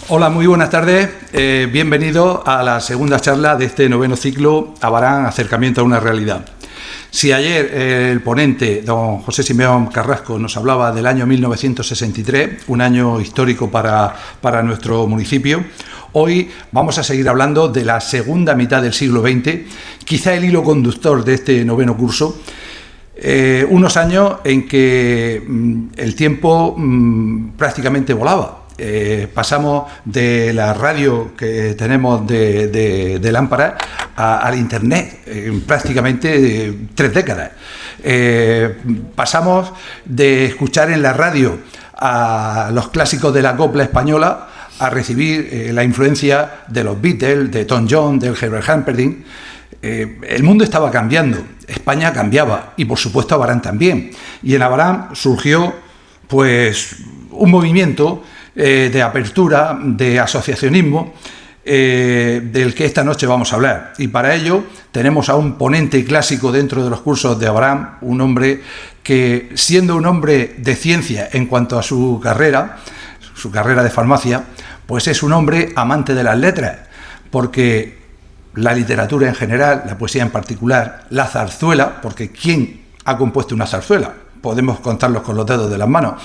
Hola, muy buenas tardes. Bienvenido a la segunda charla de este noveno ciclo Abarán, acercamiento a una realidad. Si ayer el ponente, don José Simeón Carrasco, nos hablaba del año 1963, un año histórico para nuestro municipio, hoy vamos a seguir hablando de la segunda mitad del siglo XX, quizá el hilo conductor de este noveno curso. Unos años en que el tiempo prácticamente volaba. Pasamos de la radio que tenemos de lámpara al internet en prácticamente 3 décadas. Pasamos de escuchar en la radio a los clásicos de la copla española a recibir la influencia de los Beatles, de Tom Jones, del Herbert Humperdinck. El mundo estaba cambiando, España cambiaba y por supuesto Abarán también. Y en Abarán surgió pues un movimiento de apertura, de asociacionismo, del que esta noche vamos a hablar. Y para ello tenemos a un ponente clásico dentro de los cursos de Abarán, un hombre que, siendo un hombre de ciencia en cuanto a su carrera de farmacia, pues es un hombre amante de las letras, porque la literatura en general, la poesía en particular, la zarzuela, porque ¿quién ha compuesto una zarzuela? Podemos contarlos con los dedos de las manos.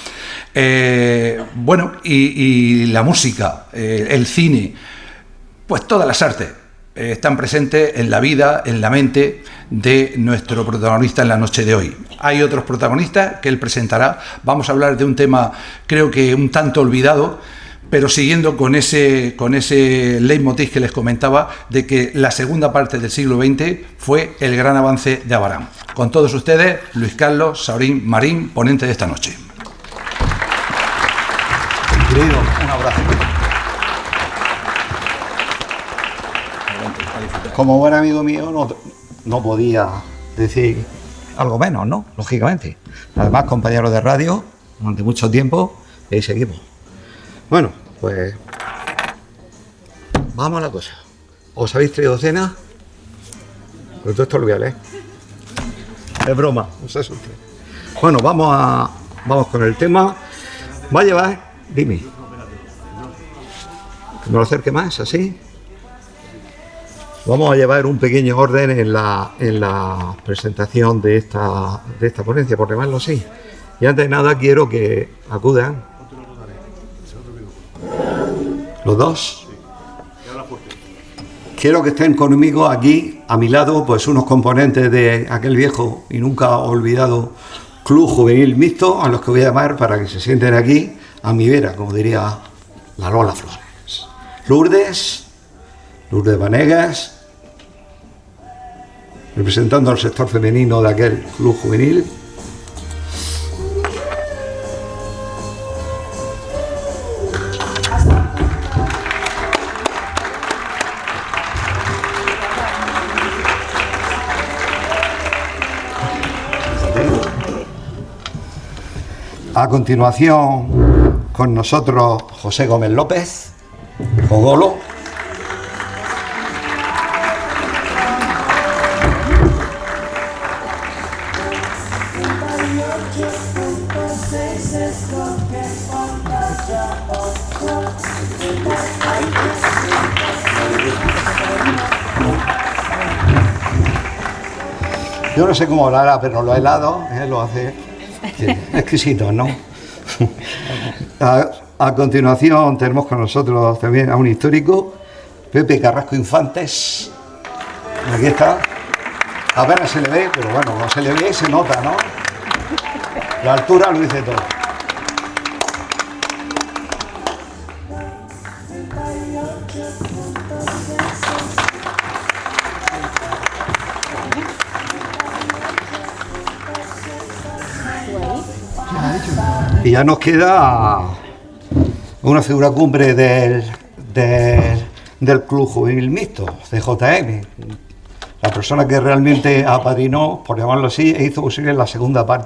Y la música, el cine, pues todas las artes están presentes en la vida, en la mente de nuestro protagonista en la noche de hoy. Hay otros protagonistas que él presentará. Vamos a hablar de un tema, creo que un tanto olvidado, pero siguiendo con ese leitmotiv que les comentaba de que la segunda parte del siglo XX fue el gran avance de Abarán. Con todos ustedes, Luis Carlos Saurín Marín, ponente de esta noche. Querido, un abrazo. Como buen amigo mío, no podía decir algo menos, ¿no? Lógicamente. Además, compañeros de radio, durante mucho tiempo, y ahí seguimos. Bueno, pues vamos a la cosa. ¿Os habéis traído cena? Pues todo esto lo voy a leer. Es broma, no se asusten. Bueno, vamos con el tema. Va a llevar, dime. Que me lo acerque más, así. Vamos a llevar un pequeño orden en la presentación de esta ponencia, por llamarlo así. Y antes de nada quiero que acudan los dos. Quiero que estén conmigo aquí, a mi lado, pues unos componentes de aquel viejo y nunca olvidado Club Juvenil Mixto, a los que voy a llamar para que se sienten aquí, a mi vera, como diría la Lola Flores. Lourdes Vanegas, representando al sector femenino de aquel Club Juvenil. A continuación, con nosotros José Gómez López, Jogolo. Yo no sé cómo hablará, pero los helados lo hace exquisito, ¿no? A continuación tenemos con nosotros también a un histórico, Pepe Carrasco Infantes. Aquí está. Apenas se le ve, pero bueno, cuando se le ve se nota, ¿no? La altura lo dice todo. Y ya nos queda una figura cumbre del Club Juvenil Mixto, CJM. La persona que realmente apadrinó, por llamarlo así, e hizo posible la segunda etapa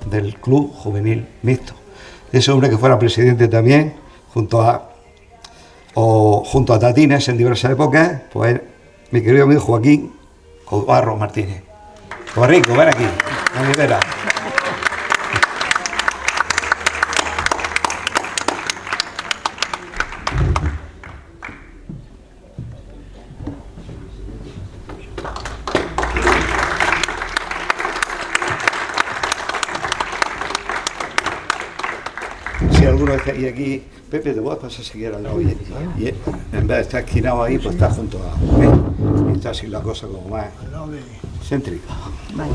del Club Juvenil Mixto. Ese hombre que fuera presidente también, junto a Tatines en diversas épocas, pues mi querido amigo Joaquín Cobarro Martínez. Cobarrico, ven aquí, a mi vera. algunos decían, y aquí, Pepe, te puedes pasar si quieres al lado. Y en vez de estar esquinado ahí, pues está junto a... Y está así la cosa como más céntrica. Vale.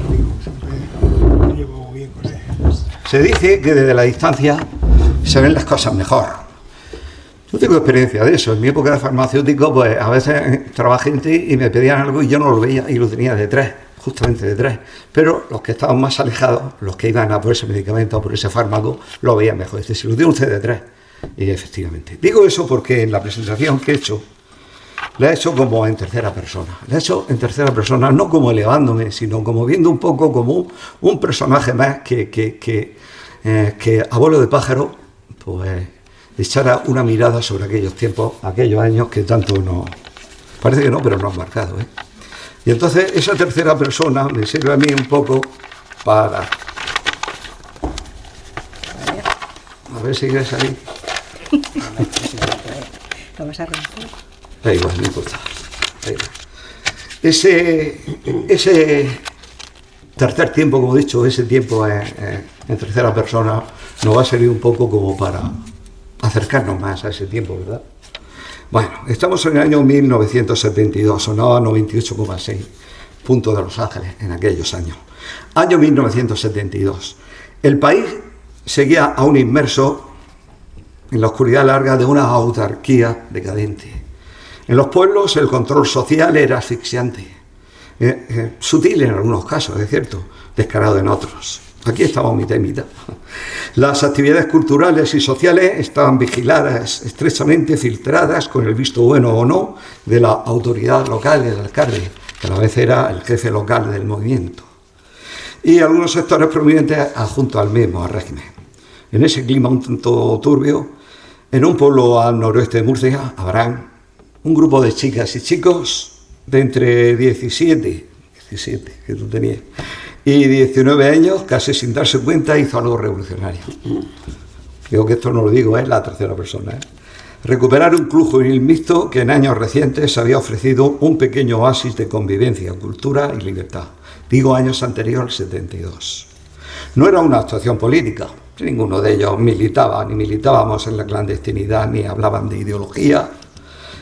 Llevo bien con él. Se dice que desde la distancia se ven las cosas mejor. Yo tengo experiencia de eso. En mi época de farmacéutico, pues a veces trabajé y me pedían algo y yo no lo veía y lo tenía de tres, justamente de tres. Pero los que estaban más alejados, los que iban a por ese medicamento o por ese fármaco, lo veían mejor. Dice, si lo tiene usted de tres. Y efectivamente. Digo eso porque en la presentación que he hecho, la he hecho como en tercera persona. La he hecho en tercera persona, no como elevándome, sino como viendo un poco como un personaje más que abuelo de pájaro, pues echara una mirada sobre aquellos tiempos, aquellos años que tanto nos... Parece que no, pero nos han marcado, ¿eh? Y entonces esa tercera persona me sirve a mí un poco para... A ver si quieres ahí. Vamos a romper. Da igual, no importa. Ese tercer tiempo, como he dicho, ese tiempo en tercera persona nos va a servir un poco como para acercarnos más a ese tiempo, ¿verdad? Bueno, estamos en el año 1972, sonaba 98,6 puntos de Los Ángeles en aquellos años. Año 1972. El país seguía aún inmerso en la oscuridad larga de una autarquía decadente. En los pueblos el control social era asfixiante, sutil en algunos casos, es cierto, descarado en otros. Aquí estamos mitad y mitad. Las actividades culturales y sociales estaban vigiladas, estrechamente filtradas con el visto bueno o no de la autoridad local, el alcalde, que a la vez era el jefe local del movimiento. Y algunos sectores prominentes adjuntos al mismo, al régimen. En ese clima un tanto turbio, en un pueblo al noroeste de Murcia, Abraham, un grupo de chicas y chicos de entre 17 que tú tenías, y 19 años, casi sin darse cuenta, hizo algo revolucionario. Digo que esto no lo digo, es la tercera persona. Recuperar un club juvenil mixto que en años recientes había ofrecido un pequeño oasis de convivencia, cultura y libertad. Digo años anteriores al 72. No era una actuación política. Ninguno de ellos militaba, ni militábamos en la clandestinidad, ni hablaban de ideología.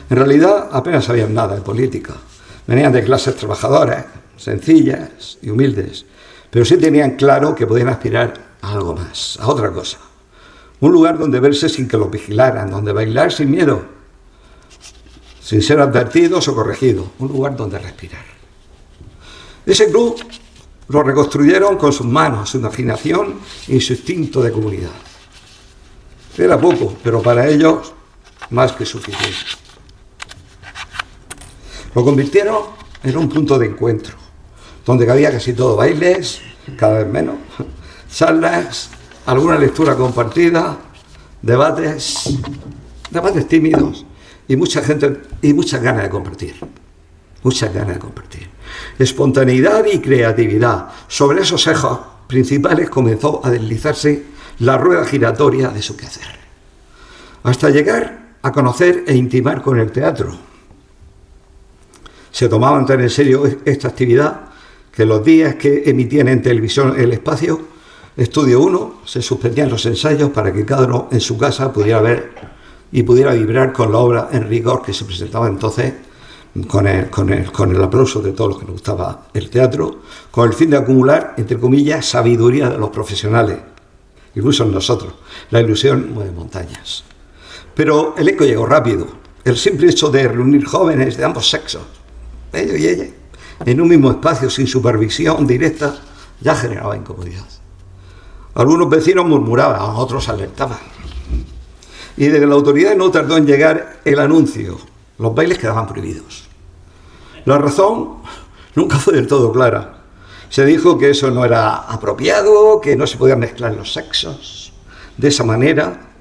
En realidad apenas sabían nada de política. Venían de clases trabajadoras, sencillas y humildes, pero sí tenían claro que podían aspirar a algo más, a otra cosa. Un lugar donde verse sin que los vigilaran, donde bailar sin miedo, sin ser advertidos o corregidos. Un lugar donde respirar. Ese club lo reconstruyeron con sus manos, su imaginación y su instinto de comunidad. Era poco, pero para ellos más que suficiente. Lo convirtieron en un punto de encuentro, donde cabía casi todo, bailes, cada vez menos, charlas, alguna lectura compartida, debates tímidos y mucha gente y muchas ganas de compartir. Muchas ganas de compartir. Espontaneidad y creatividad. Sobre esos ejes principales comenzó a deslizarse la rueda giratoria de su quehacer, hasta llegar a conocer e intimar con el teatro. Se tomaban tan en serio esta actividad que los días que emitían en televisión El Espacio, Estudio 1, se suspendían los ensayos para que cada uno en su casa pudiera ver y pudiera vibrar con la obra en rigor que se presentaba entonces, con el aplauso de todos los que nos gustaba el teatro, con el fin de acumular, entre comillas, sabiduría de los profesionales, incluso en nosotros. La ilusión mueve montañas. Pero el eco llegó rápido. El simple hecho de reunir jóvenes de ambos sexos, ellos y ella, en un mismo espacio sin supervisión directa, ya generaba incomodidad. Algunos vecinos murmuraban, otros alertaban. Y desde la autoridad no tardó en llegar el anuncio: los bailes quedaban prohibidos. La razón nunca fue del todo clara. Se dijo que eso no era apropiado, que no se podían mezclar los sexos de esa manera.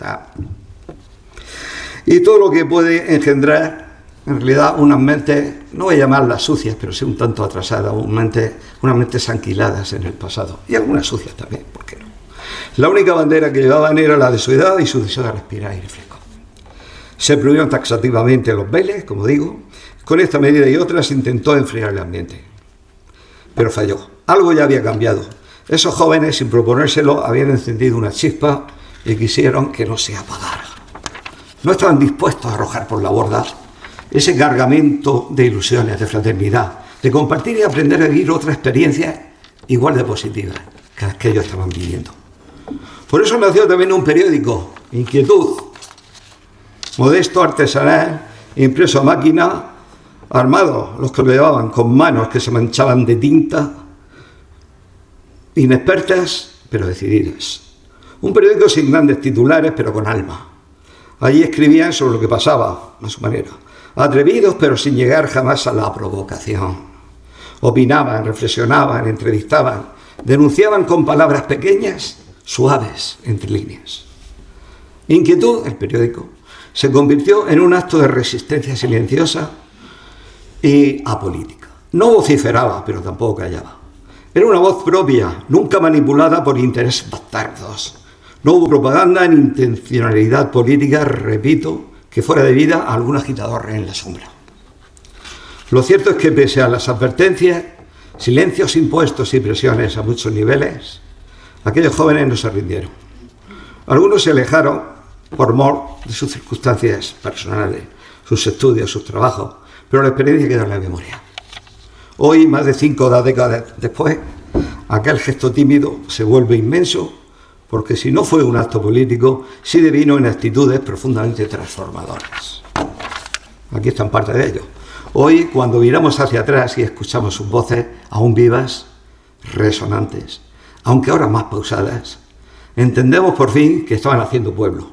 Y todo lo que puede engendrar, en realidad, unas mentes, no voy a llamarlas sucias, pero sí un tanto atrasadas, unas mentes anquiladas en el pasado. Y algunas sucias también, ¿por qué no? La única bandera que llevaban era la de su edad y su deseo de respirar aire fresco. Se prohibieron taxativamente los bailes, como digo. Con esta medida y otras se intentó enfriar el ambiente. Pero falló. Algo ya había cambiado. Esos jóvenes, sin proponérselo, habían encendido una chispa y quisieron que no se apagara. No estaban dispuestos a arrojar por la borda ese cargamento de ilusiones, de fraternidad, de compartir y aprender a vivir otra experiencia igual de positiva que las que ellos estaban viviendo. Por eso nació también un periódico, Inquietud, modesto, artesanal, impreso a máquina, armados los que lo llevaban con manos que se manchaban de tinta, inexpertas pero decididas. Un periódico sin grandes titulares pero con alma. Allí escribían sobre lo que pasaba, a su manera, atrevidos pero sin llegar jamás a la provocación. Opinaban, reflexionaban, entrevistaban, denunciaban con palabras pequeñas, suaves, entre líneas. Inquietud, el periódico, se convirtió en un acto de resistencia silenciosa y apolítica. No vociferaba, pero tampoco callaba. Era una voz propia, nunca manipulada por intereses bastardos. No hubo propaganda ni intencionalidad política, repito, que fuera debida a algún agitador en la sombra. Lo cierto es que pese a las advertencias, silencios impuestos y presiones a muchos niveles, aquellos jóvenes no se rindieron. Algunos se alejaron por mor de sus circunstancias personales, sus estudios, sus trabajos, pero la experiencia quedó en la memoria. Hoy, más de 5 décadas después, aquel gesto tímido se vuelve inmenso, porque si no fue un acto político, sí devino en actitudes profundamente transformadoras. Aquí están parte de ello. Hoy, cuando miramos hacia atrás y escuchamos sus voces aún vivas, resonantes, aunque ahora más pausadas, entendemos por fin que estaban haciendo pueblo.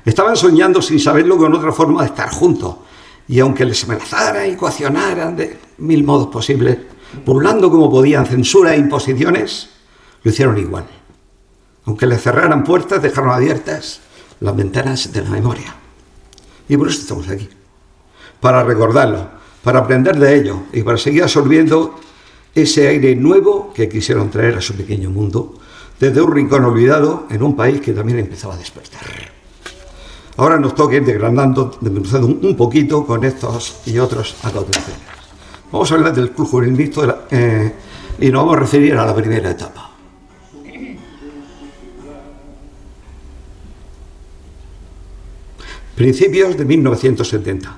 Estaban soñando sin saberlo con otra forma de estar juntos, y aunque les amenazaran y coaccionaran de 1000 modos posibles, burlando como podían censura e imposiciones, lo hicieron igual. Aunque les cerraran puertas, dejaron abiertas las ventanas de la memoria. Y por eso estamos aquí, para recordarlo, para aprender de ello y para seguir absorbiendo ese aire nuevo que quisieron traer a su pequeño mundo, desde un rincón olvidado en un país que también empezaba a despertar. Ahora nos toca ir desgranando un poquito con estos y otros acontecimientos. Vamos a hablar del Club Juvenil Mixto y nos vamos a referir a la primera etapa. Principios de 1970.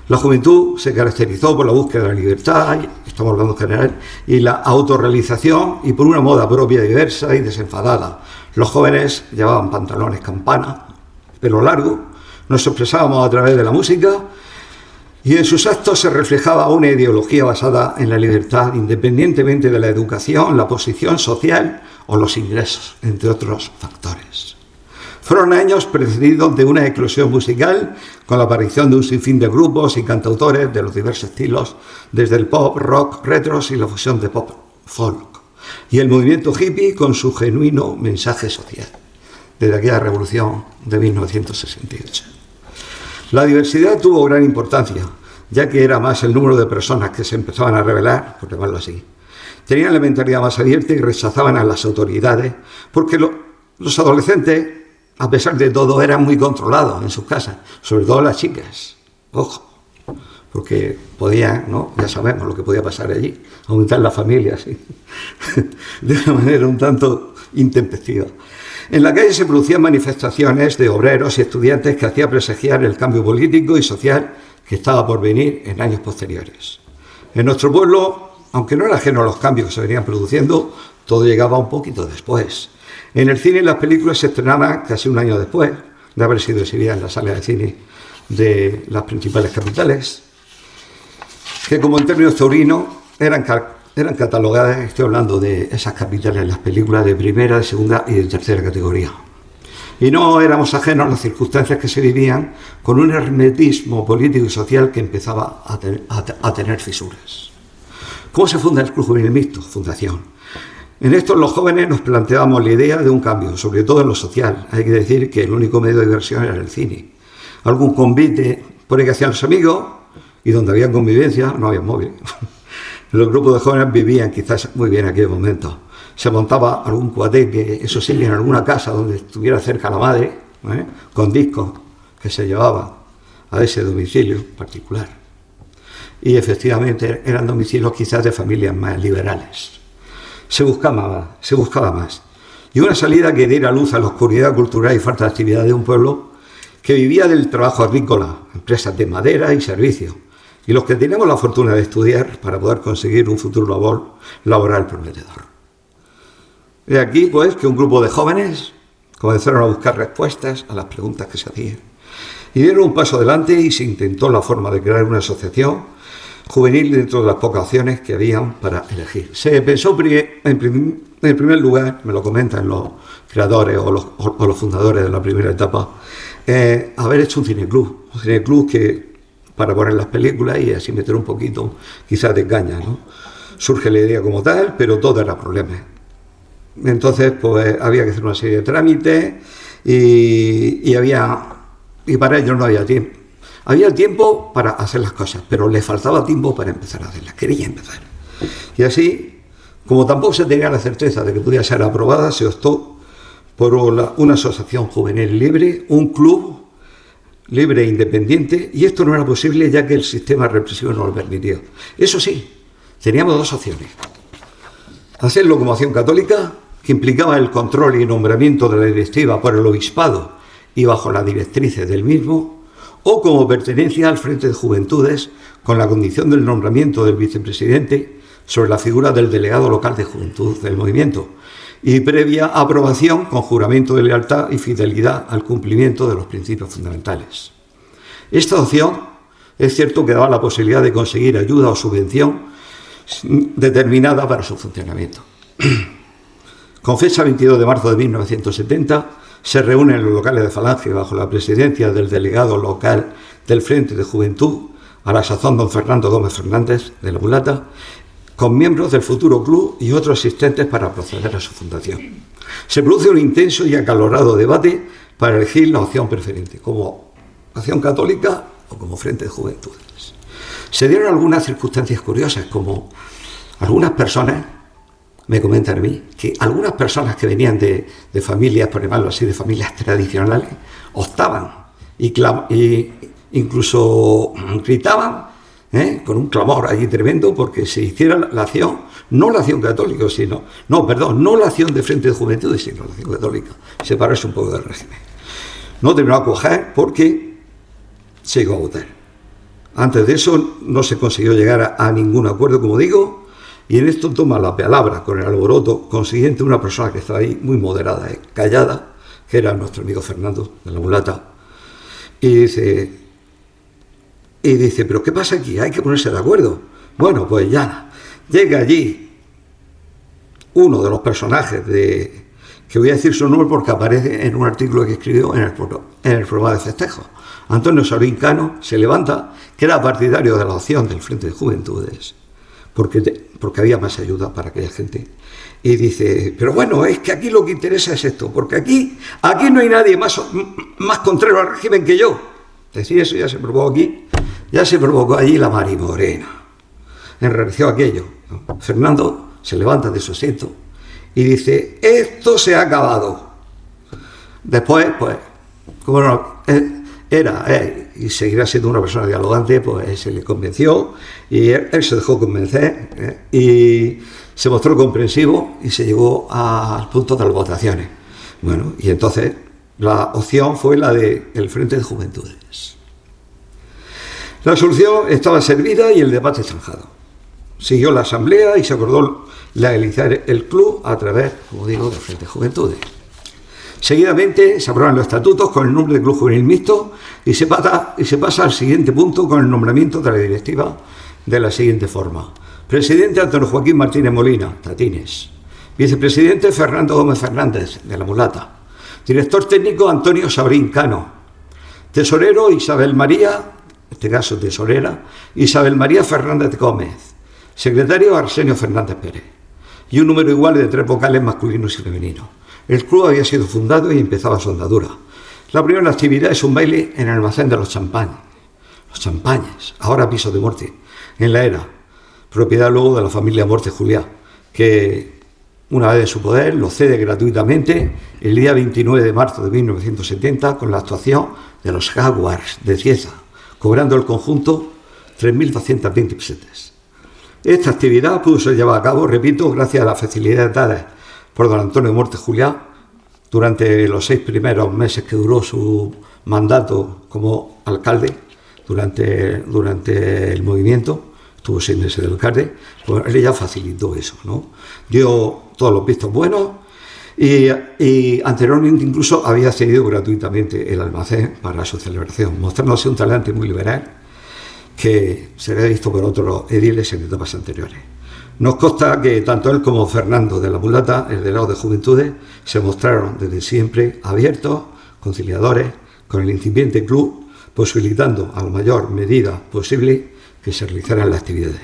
La juventud se caracterizó por la búsqueda de la libertad, estamos hablando en general, y la autorrealización, y por una moda propia, diversa y desenfadada. Los jóvenes llevaban pantalones campana, pelo largo, nos expresábamos a través de la música, y en sus actos se reflejaba una ideología basada en la libertad, independientemente de la educación, la posición social o los ingresos, entre otros factores. Fueron años precedidos de una eclosión musical, con la aparición de un sinfín de grupos y cantautores de los diversos estilos, desde el pop, rock, retros y la fusión de pop, folk, y el movimiento hippie con su genuino mensaje social, desde aquella revolución de 1968. La diversidad tuvo gran importancia, ya que era más el número de personas que se empezaban a rebelar, por llamarlo así. Tenían la mentalidad más abierta y rechazaban a las autoridades, porque los adolescentes, a pesar de todo, eran muy controlados en sus casas, sobre todo las chicas. Ojo, porque podían, ¿no? Ya sabemos lo que podía pasar allí, aumentar la familia, ¿sí? De una manera un tanto intempestiva. En la calle se producían manifestaciones de obreros y estudiantes que hacían presagiar el cambio político y social que estaba por venir en años posteriores. En nuestro pueblo, aunque no era ajeno a los cambios que se venían produciendo, todo llegaba un poquito después. En el cine las películas se estrenaban casi un año después de haber sido exhibidas en las salas de cine de las principales capitales, que como en términos taurinos eran catalogadas, estoy hablando de esas capitales, las películas de primera, de segunda y de tercera categoría. Y no éramos ajenos a las circunstancias que se vivían, con un hermetismo político y social que empezaba a tener fisuras. ¿Cómo se funda el Club Juvenil Mixto? Fundación. En esto los jóvenes nos planteábamos la idea de un cambio, sobre todo en lo social. Hay que decir que el único medio de diversión era el cine. Algún convite por ahí que hacían los amigos, y donde había convivencia no había móvil. Los grupos de jóvenes vivían quizás muy bien en aquel momento. Se montaba algún cuateque, eso sí, en alguna casa donde estuviera cerca la madre, con discos que se llevaban a ese domicilio particular. Y efectivamente eran domicilios quizás de familias más liberales. Se buscaba más. y una salida que diera luz a la oscuridad cultural y falta de actividad de un pueblo que vivía del trabajo agrícola, empresas de madera y servicios, y los que tenemos la fortuna de estudiar para poder conseguir un futuro laboral prometedor. De aquí, pues, que un grupo de jóvenes comenzaron a buscar respuestas a las preguntas que se hacían, y dieron un paso adelante y se intentó la forma de crear una asociación juvenil dentro de las pocas opciones que habían para elegir. Se pensó en primer lugar, me lo comentan los creadores o los fundadores de la primera etapa, haber hecho un cineclub que para poner las películas y así meter un poquito quizás de caña, ¿no? Surge la idea como tal, pero todo era problema. Entonces pues había que hacer una serie de trámites y para ello no había tiempo. Había tiempo para hacer las cosas, pero le faltaba tiempo para empezar a hacerlas. Quería empezar. Y así, como tampoco se tenía la certeza de que pudiera ser aprobada, se optó por una asociación juvenil libre, un club libre e independiente, y esto no era posible ya que el sistema represivo no lo permitió. Eso sí, teníamos dos opciones. Hacerlo como acción católica, que implicaba el control y nombramiento de la directiva por el obispado y bajo las directrices del mismo, o como pertenencia al Frente de Juventudes, con la condición del nombramiento del vicepresidente sobre la figura del delegado local de juventud del movimiento, y previa aprobación con juramento de lealtad y fidelidad al cumplimiento de los principios fundamentales. Esta opción es cierto que daba la posibilidad de conseguir ayuda o subvención determinada para su funcionamiento. Con fecha 22 de marzo de 1970, se reúnen en los locales de Falange bajo la presidencia del delegado local del Frente de Juventud, a la sazón don Fernando Gómez Fernández de la Mulata, con miembros del futuro club y otros asistentes para proceder a su fundación. Se produce un intenso y acalorado debate para elegir la opción preferente, como acción católica o como Frente de Juventudes. Se dieron algunas circunstancias curiosas, como algunas personas me comentan a mí que algunas personas que venían de familias, por llamarlo así, de familias tradicionales, optaban y incluso gritaban con un clamor allí tremendo porque se hiciera la acción, no la acción católica, no la acción de Frente de Juventudes, sino la acción católica, separarse un poco del régimen. No terminó a cuajar porque se llegó a votar. Antes de eso no se consiguió llegar a ningún acuerdo, como digo. Y en esto toma la palabra con el alboroto consiguiente una persona que estaba ahí muy moderada, callada, que era nuestro amigo Fernando de la Mulata, y dice, pero ¿qué pasa aquí? Hay que ponerse de acuerdo. Bueno, pues ya, llega allí uno de los personajes que voy a decir su nombre porque aparece en un artículo que escribió en el programa de festejo. Antonio Saurín Cano se levanta, que era partidario de la opción del Frente de Juventudes, porque había más ayuda para aquella gente. Y dice, pero bueno, es que aquí lo que interesa es esto, porque aquí no hay nadie más contrario al régimen que yo. Decir eso ya se probó aquí, ya se provocó allí la marimorena. Enrareció aquello. Fernando se levanta de su asiento y dice, esto se ha acabado. Después, pues, como no, y seguirá siendo una persona dialogante, pues se le convenció y él se dejó convencer y se mostró comprensivo y se llegó al punto de las votaciones. Bueno, y entonces la opción fue la del Frente de Juventudes. La solución estaba servida y el debate zanjado. Siguió la asamblea y se acordó legalizar el club a través, como digo, del Frente de Juventudes. Seguidamente se aprueban los estatutos con el nombre de Club Juvenil Mixto y se pasa al siguiente punto con el nombramiento de la directiva de la siguiente forma. Presidente Antonio Joaquín Martínez Molina, Tatines. Vicepresidente Fernando Gómez Fernández, de la Mulata. Director técnico Antonio Saurín Cano. Tesorero Isabel María, en este caso tesorera, Isabel María Fernández Gómez. Secretario Arsenio Fernández Pérez. Y un número igual de 3 vocales masculinos y femeninos. El club había sido fundado y empezaba su andadura. La primera actividad es un baile en el almacén de los champañes, ahora piso de Muerte, en la Era, propiedad luego de la familia Muerte Juliá, que una vez en su poder lo cede gratuitamente el día 29 de marzo de 1970 con la actuación de los Jaguars de Cieza, cobrando el conjunto 3.220 pesetas. Esta actividad pudo ser llevada a cabo, repito, gracias a las facilidades dadas por don Antonio Morte Juliá durante los 6 primeros meses que duró su mandato como alcalde, durante el movimiento, estuvo 6 meses de alcalde, pues él ya facilitó eso, ¿no? Dio todos los vistos buenos y anteriormente incluso había cedido gratuitamente el almacén para su celebración, mostrándose un talante muy liberal que se había visto por otros ediles en etapas anteriores. Nos consta que tanto él como Fernando de la Mulata, el delegado de Juventudes, se mostraron desde siempre abiertos, conciliadores, con el incipiente club, posibilitando a la mayor medida posible que se realizaran las actividades.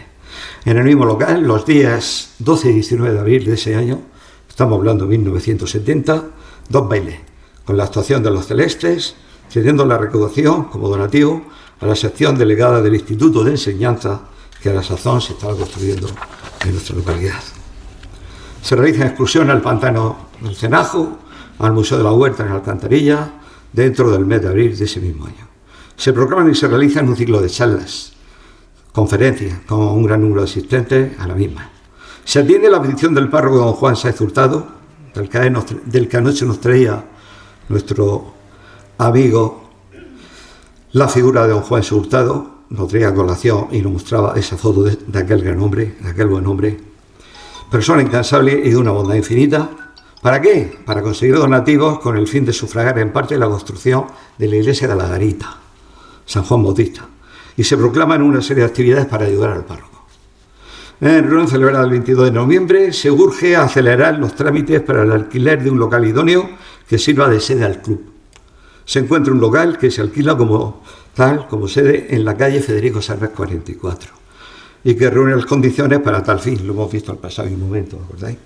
En el mismo local, los días 12 y 19 de abril de ese año, estamos hablando de 1970, 2 bailes, con la actuación de los Celestes, cediendo la recaudación como donativo a la sección delegada del Instituto de Enseñanza que a la sazón se estaba construyendo en nuestra localidad. Se realizan excursiones al pantano del Cenajo, al Museo de la Huerta en Alcantarilla, dentro del mes de abril de ese mismo año. Se proclaman y se realizan un ciclo de charlas, conferencias, con un gran número de asistentes a la misma. Se atiende la petición del párroco don Juan Sáez Hurtado, del que anoche nos traía nuestro amigo la figura de don Juan Sáez Hurtado, nos traía a colación y nos mostraba esa foto de aquel gran hombre, de aquel buen hombre, persona incansable y de una bondad infinita. ¿Para qué? Para conseguir donativos con el fin de sufragar en parte la construcción de la iglesia de la Garita, San Juan Bautista, y se proclaman una serie de actividades para ayudar al párroco. En reunión celebrada el 22 de noviembre se urge a acelerar los trámites para el alquiler de un local idóneo que sirva de sede al club. Se encuentra un local que se alquila como sede en la calle Federico Sarres 44 y que reúne las condiciones para tal fin. Lo hemos visto al pasado un momento, ¿recordáis?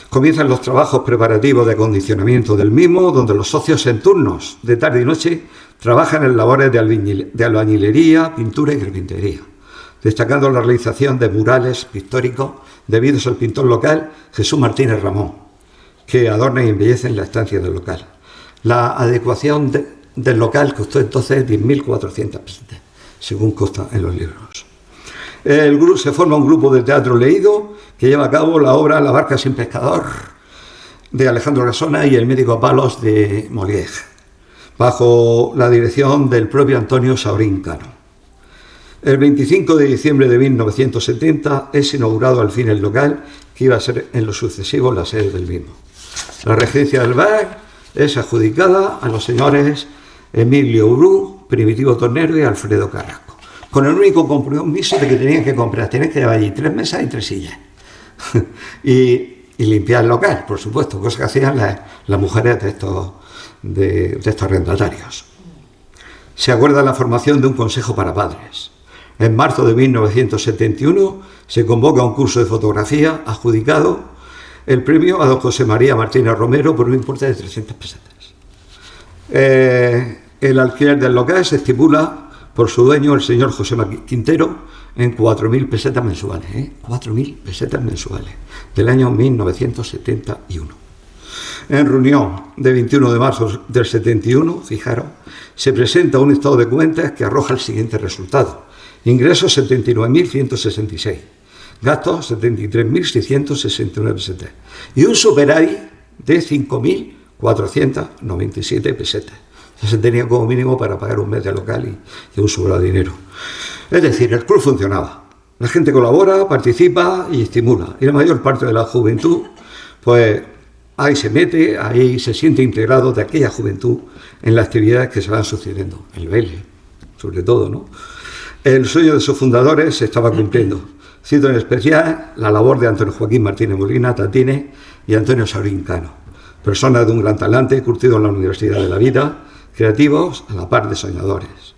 Comienzan los trabajos preparativos de acondicionamiento del mismo, donde los socios en turnos de tarde y noche trabajan en labores de albañilería, pintura y carpintería, destacando la realización de murales pictóricos debidos al pintor local Jesús Martínez Ramón, que adornan y embellecen la estancia del local. La adecuación del local costó entonces 10.400 pesetas, según consta en los libros. Se forma un grupo de teatro leído que lleva a cabo la obra La barca sin pescador, de Alejandro Casona y El médico a palos de Molière, bajo la dirección del propio Antonio Saurín Cano. El 25 de diciembre de 1970 es inaugurado al fin el local, que iba a ser en lo sucesivo la sede del mismo. La regencia del bar es adjudicada a los señores Emilio Urú, Primitivo Tornero y Alfredo Carrasco, con el único compromiso de que tenían que llevar allí 3 mesas y 3 sillas y limpiar el local, por supuesto, cosa que hacían las mujeres de estos arrendatarios. Se acuerda la formación de un consejo para padres. En marzo de 1971 se convoca un curso de fotografía adjudicado el premio a don José María Martínez Romero por un importe de 300 pesetas. El alquiler del local se estipula por su dueño, el señor José Quintero, en 4.000 pesetas mensuales, 4.000 pesetas mensuales, del año 1971. En reunión de 21 de marzo del 71, fijaros, se presenta un estado de cuentas que arroja el siguiente resultado: ingresos 79.166, gastos 73.669 pesetas y un superávit de 5.497 pesetas. Se tenía como mínimo para pagar un mes de local y un sobrado dinero. Es decir, el club funcionaba. La gente colabora, participa y estimula. Y la mayor parte de la juventud, pues ahí se mete, ahí se siente integrado de aquella juventud en las actividades que se van sucediendo. El baile, sobre todo, ¿no? El sueño de sus fundadores se estaba cumpliendo. Cito en especial la labor de Antonio Joaquín Martínez Molina, Tatine, y Antonio Saurín Cano, personas de un gran talante, curtidos en la Universidad de la Vida, creativos a la par de soñadores,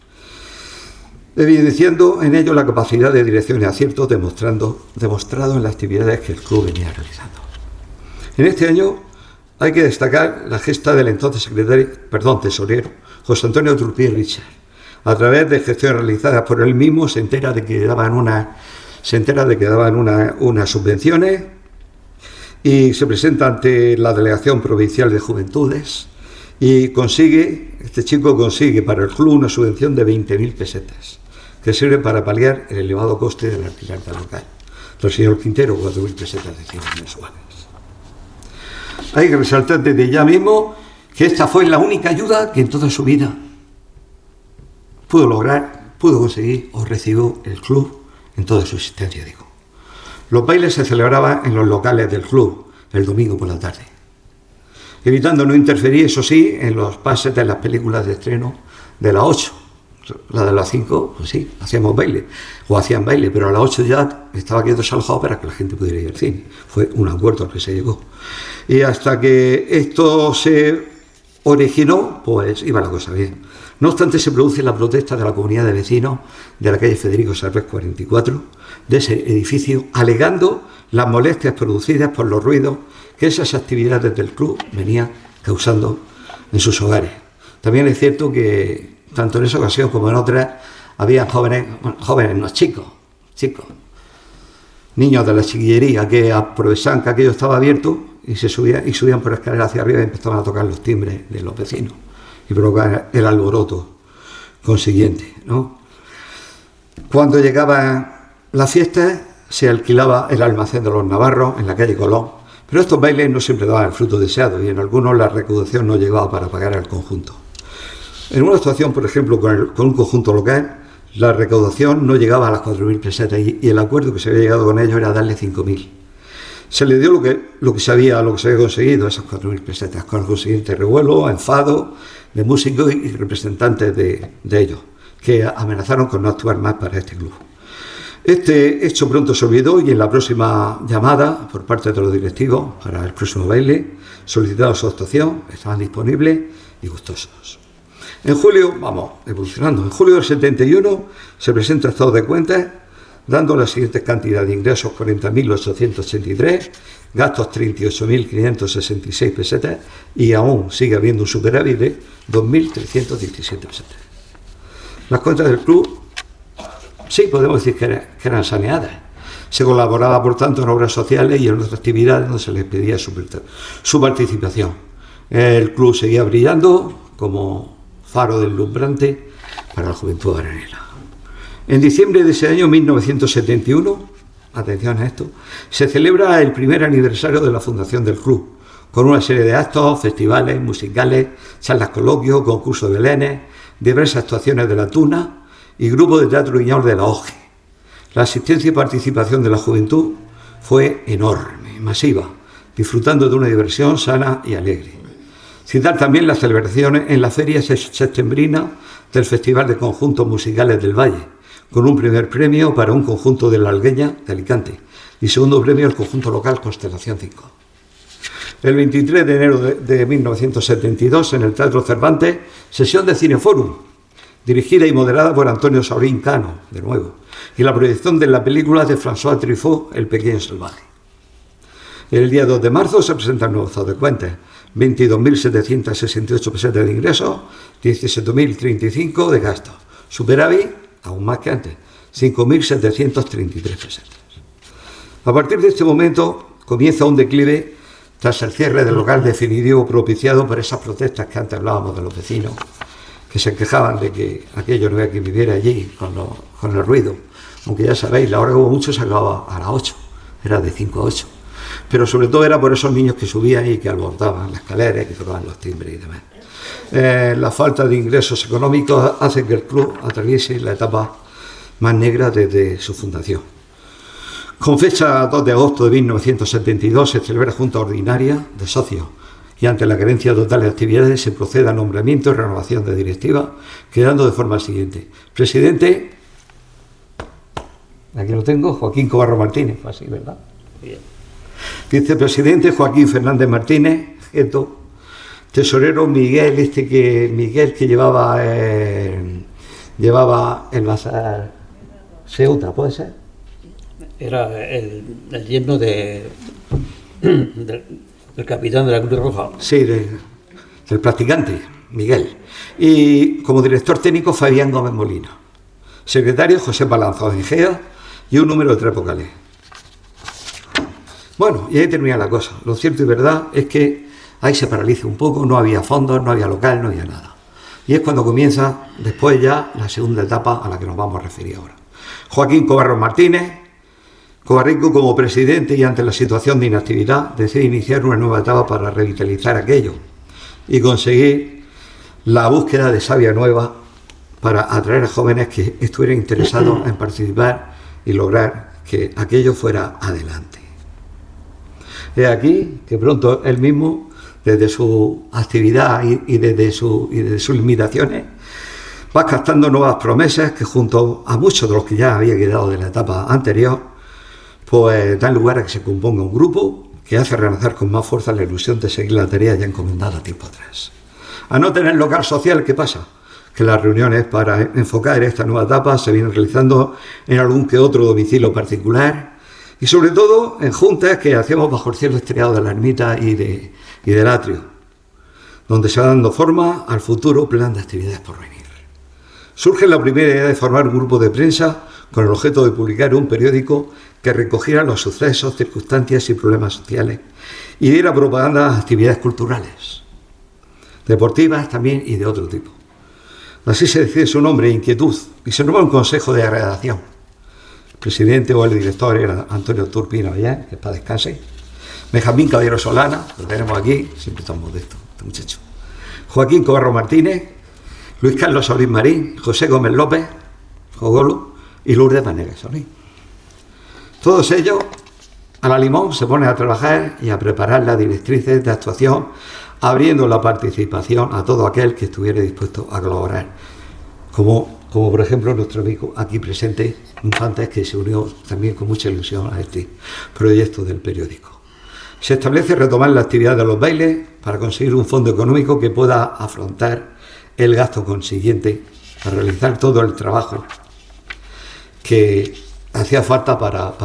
evidenciando en ello la capacidad de dirección y acierto demostrado en las actividades que el club venía realizando. En este año hay que destacar la gesta del entonces tesorero, José Antonio Turpí Richard. A través de gestiones realizadas por él mismo se entera de que daban unas subvenciones y se presenta ante la Delegación Provincial de Juventudes y este chico consigue para el club una subvención de 20.000 pesetas, que sirve para paliar el elevado coste del alquiler del local. El señor Quintero, 4.000 pesetas de cine mensuales. hay que resaltar desde ya mismo que esta fue la única ayuda que en toda su vida pudo lograr, pudo conseguir o recibió el club en toda su existencia, digo. Los bailes se celebraban en los locales del club el domingo por la tarde, evitando no interferir, eso sí, en los pases de las películas de estreno de las 8. La de las 5, pues sí, hacíamos baile, o hacían baile, pero a las 8 ya estaba quieto alojado para que la gente pudiera ir al cine. Fue un acuerdo al que se llegó. Y hasta que esto se originó, pues iba la cosa bien. No obstante, se produce la protesta de la comunidad de vecinos de la calle Federico Sarvés 44, de ese edificio, alegando las molestias producidas por los ruidos que esas actividades del club venían causando en sus hogares. También es cierto que, tanto en esa ocasión como en otras, había jóvenes, no, chicos, niños de la chiquillería que aprovechaban que aquello estaba abierto y subían por escaleras hacia arriba y empezaban a tocar los timbres de los vecinos y provocar el alboroto consiguiente, ¿no? Cuando llegaban las fiestas, se alquilaba el almacén de los Navarros en la calle Colón, pero estos bailes no siempre daban el fruto deseado y en algunos la recaudación no llegaba para pagar el conjunto. En una situación, por ejemplo, con un conjunto local, la recaudación no llegaba a las 4.000 pesetas y el acuerdo que se había llegado con ellos era darle 5.000. Se le dio lo que se había conseguido, esas 4.000 pesetas, con el consiguiente revuelo, enfado de músicos y representantes de ellos, que amenazaron con no actuar más para este club. Este hecho pronto se olvidó y en la próxima llamada por parte de los directivos para el próximo baile solicitaron su actuación, estaban disponibles y gustosos. En julio, vamos evolucionando, en julio del 71 se presenta el estado de cuentas dando la siguiente cantidad de ingresos: 40.883, gastos 38.566 pesetas y aún sigue habiendo un superávit de 2.317 pesetas. Las cuentas del club, sí, podemos decir que eran saneadas. Se colaboraba, por tanto, en obras sociales y en otras actividades donde se les pedía su participación. El club seguía brillando como faro deslumbrante para la juventud aranela. En diciembre de ese año 1971, atención a esto, se celebra el primer aniversario de la fundación del club, con una serie de actos, festivales, musicales, charlas coloquios, concursos de belenes, diversas actuaciones de la Tuna y grupo de teatro guiñol de la OGE. La asistencia y participación de la juventud fue enorme, masiva, disfrutando de una diversión sana y alegre. Citar también las celebraciones en la feria septembrina del Festival de Conjuntos Musicales del Valle, con un primer premio para un conjunto de la Algueña de Alicante y segundo premio al conjunto local Constelación 5. El 23 de enero de 1972, en el Teatro Cervantes, sesión de Cineforum, dirigida y moderada por Antonio Saurín Cano, de nuevo, y la proyección de la película de François Truffaut, El pequeño salvaje. El día 2 de marzo se presenta el nuevo estado de cuentas: 22.768 pesetas de ingresos, 17.035 de gastos. Superávit, aún más que antes, 5.733 pesetas. A partir de este momento comienza un declive tras el cierre del local definitivo propiciado por esas protestas que antes hablábamos de los vecinos, que se quejaban de que aquello no había quien viviera allí con el ruido. Aunque ya sabéis, la hora como mucho se acababa a las 8, era de 5 a 8. Pero sobre todo era por esos niños que subían y que abordaban las escaleras, que tocaban los timbres y demás. La falta de ingresos económicos hace que el club atraviese la etapa más negra desde su fundación. Con fecha 2 de agosto de 1972 se celebra junta ordinaria de socios y ante la carencia total de actividades se procede a nombramiento y renovación de directiva, quedando de forma siguiente: presidente, aquí lo tengo, Joaquín Cobarro Martínez, fue así, ¿verdad? Bien. Vicepresidente Joaquín Fernández Martínez, Geto. Tesorero Miguel que llevaba el bazar Ceuta, ¿puede ser? Era el yerno del capitán de la Cruz Roja. Sí, del practicante, Miguel. Y como director técnico, Fabián Gómez Molina. Secretario, José Balanzo Engea, y un número de 3 vocales. Bueno, y ahí termina la cosa. Lo cierto y verdad es que ahí se paraliza un poco, no había fondos, no había local, no había nada. Y es cuando comienza después ya la segunda etapa a la que nos vamos a referir ahora. Joaquín Cobarro Martínez Cobarrico, como presidente y ante la situación de inactividad, decide iniciar una nueva etapa para revitalizar aquello y conseguir la búsqueda de savia nueva para atraer a jóvenes que estuvieran interesados en participar y lograr que aquello fuera adelante. Es aquí que pronto él mismo, desde su actividad y desde sus limitaciones, va captando nuevas promesas que, junto a muchos de los que ya había quedado de la etapa anterior, pues dan lugar a que se componga un grupo que hace renacer con más fuerza la ilusión de seguir la tarea ya encomendada tiempo atrás. A no tener local social, ¿qué pasa? Que las reuniones para enfocar esta nueva etapa se vienen realizando en algún que otro domicilio particular y sobre todo en juntas que hacíamos bajo el cielo estrellado de la ermita y del atrio, donde se va dando forma al futuro plan de actividades por venir. Surge la primera idea de formar un grupo de prensa con el objeto de publicar un periódico que recogiera los sucesos, circunstancias y problemas sociales y diera propaganda a actividades culturales, deportivas también y de otro tipo. Así se decide su nombre, Inquietud, y se nombra un consejo de redacción. El presidente o el director era Antonio Turpin Avellán, que para descanse. Benjamín Caballero Solana, lo tenemos aquí, siempre estamos modestos, este muchacho. Joaquín Cobarro Martínez, Luis Carlos Solís Marín, José Gómez López, Jogolo y Lourdes Vanegas Solís. Todos ellos, a la limón, se ponen a trabajar y a preparar las directrices de actuación, abriendo la participación a todo aquel que estuviera dispuesto a colaborar. Como por ejemplo nuestro amigo aquí presente, Infantes, que se unió también con mucha ilusión a este proyecto del periódico. Se establece retomar la actividad de los bailes para conseguir un fondo económico que pueda afrontar el gasto consiguiente para realizar todo el trabajo que hacía falta para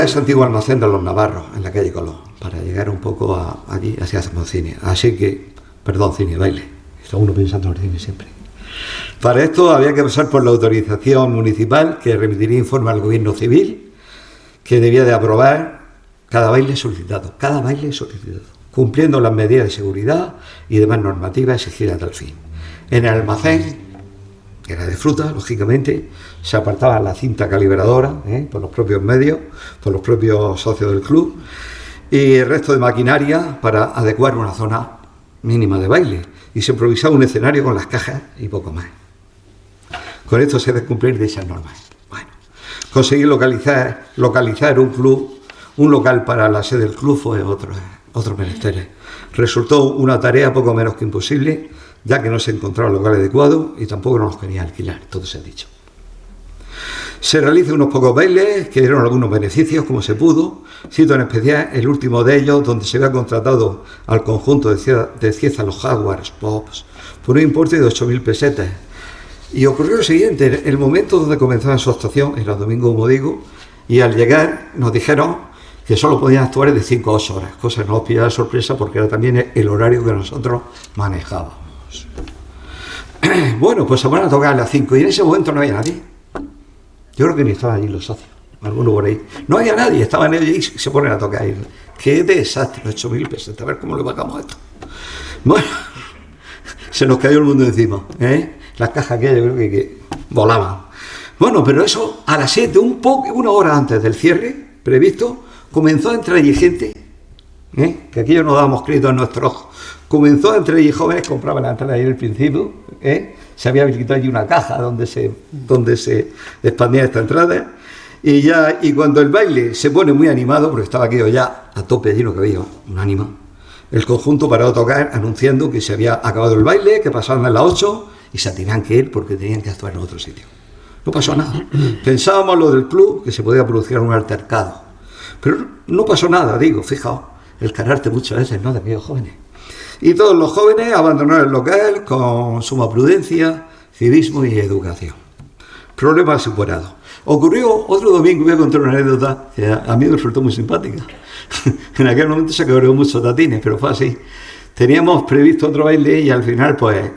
ese antiguo almacén de los Navarros en la calle Colón, para llegar un poco allí hacia cine. Así que, baile. Está uno pensando en el cine siempre. Para esto había que pasar por la autorización municipal, que remitiría informe al gobierno civil, que debía de aprobar cada baile solicitado, cumpliendo las medidas de seguridad y demás normativas exigidas a tal fin. En el almacén, que era de fruta, lógicamente, se apartaba la cinta calibradora por los propios medios, por los propios socios del club, y el resto de maquinaria para adecuar una zona mínima de baile, y se improvisaba un escenario con las cajas y poco más. Con esto se debe cumplir de esas normas. Bueno, conseguir localizar un local para la sede del club fue otro menester. Resultó una tarea poco menos que imposible, ya que no se encontraba el local adecuado y tampoco nos quería alquilar, todo se ha dicho. Se realizan unos pocos bailes que dieron algunos beneficios como se pudo, cito en especial el último de ellos, donde se había contratado al conjunto de Cieza los Jaguars Pops por un importe de 8.000 pesetas. Y ocurrió lo siguiente: el momento donde comenzaba su actuación era domingo, como digo, y al llegar nos dijeron que solo podían actuar de 5 a 8 horas, cosa que nos pillaba de sorpresa porque era también el horario que nosotros manejábamos. Bueno, pues se van a tocar a las 5 y en ese momento no había nadie. Yo creo que ni estaban allí los socios, alguno por ahí. No había nadie, estaban ellos y se ponen a tocar. ¡Qué desastre! 8.000 pesetas, a ver cómo le pagamos esto. Bueno, se nos cayó el mundo encima, Las cajas aquellas, yo creo que volaban. Bueno, pero eso a las 7, una hora antes del cierre previsto, comenzó a entrar allí gente, que aquí no dábamos crédito a nuestros ojos. Comenzó a entrar allí jóvenes, compraban la entrada ahí en el principio, se había habilitado allí una caja donde se expandía esta entrada, y cuando el baile se pone muy animado, porque estaba aquello ya a tope allí, lo que había, un ánima, el conjunto paró a tocar anunciando que se había acabado el baile, que pasaban a las 8 y se tenían que ir porque tenían que actuar en otro sitio. No pasó nada. Pensábamos lo del club, que se podía producir un altercado, pero no pasó nada, digo, fijaos, el carácter muchas veces, ¿no?, de aquellos jóvenes. Y todos los jóvenes abandonaron el local con suma prudencia, civismo y educación. Problema superado. Ocurrió otro domingo, voy a contar una anécdota que a mí me resultó muy simpática. En aquel momento se quebraron muchos tatines, pero fue así. Teníamos previsto otro baile y al final pues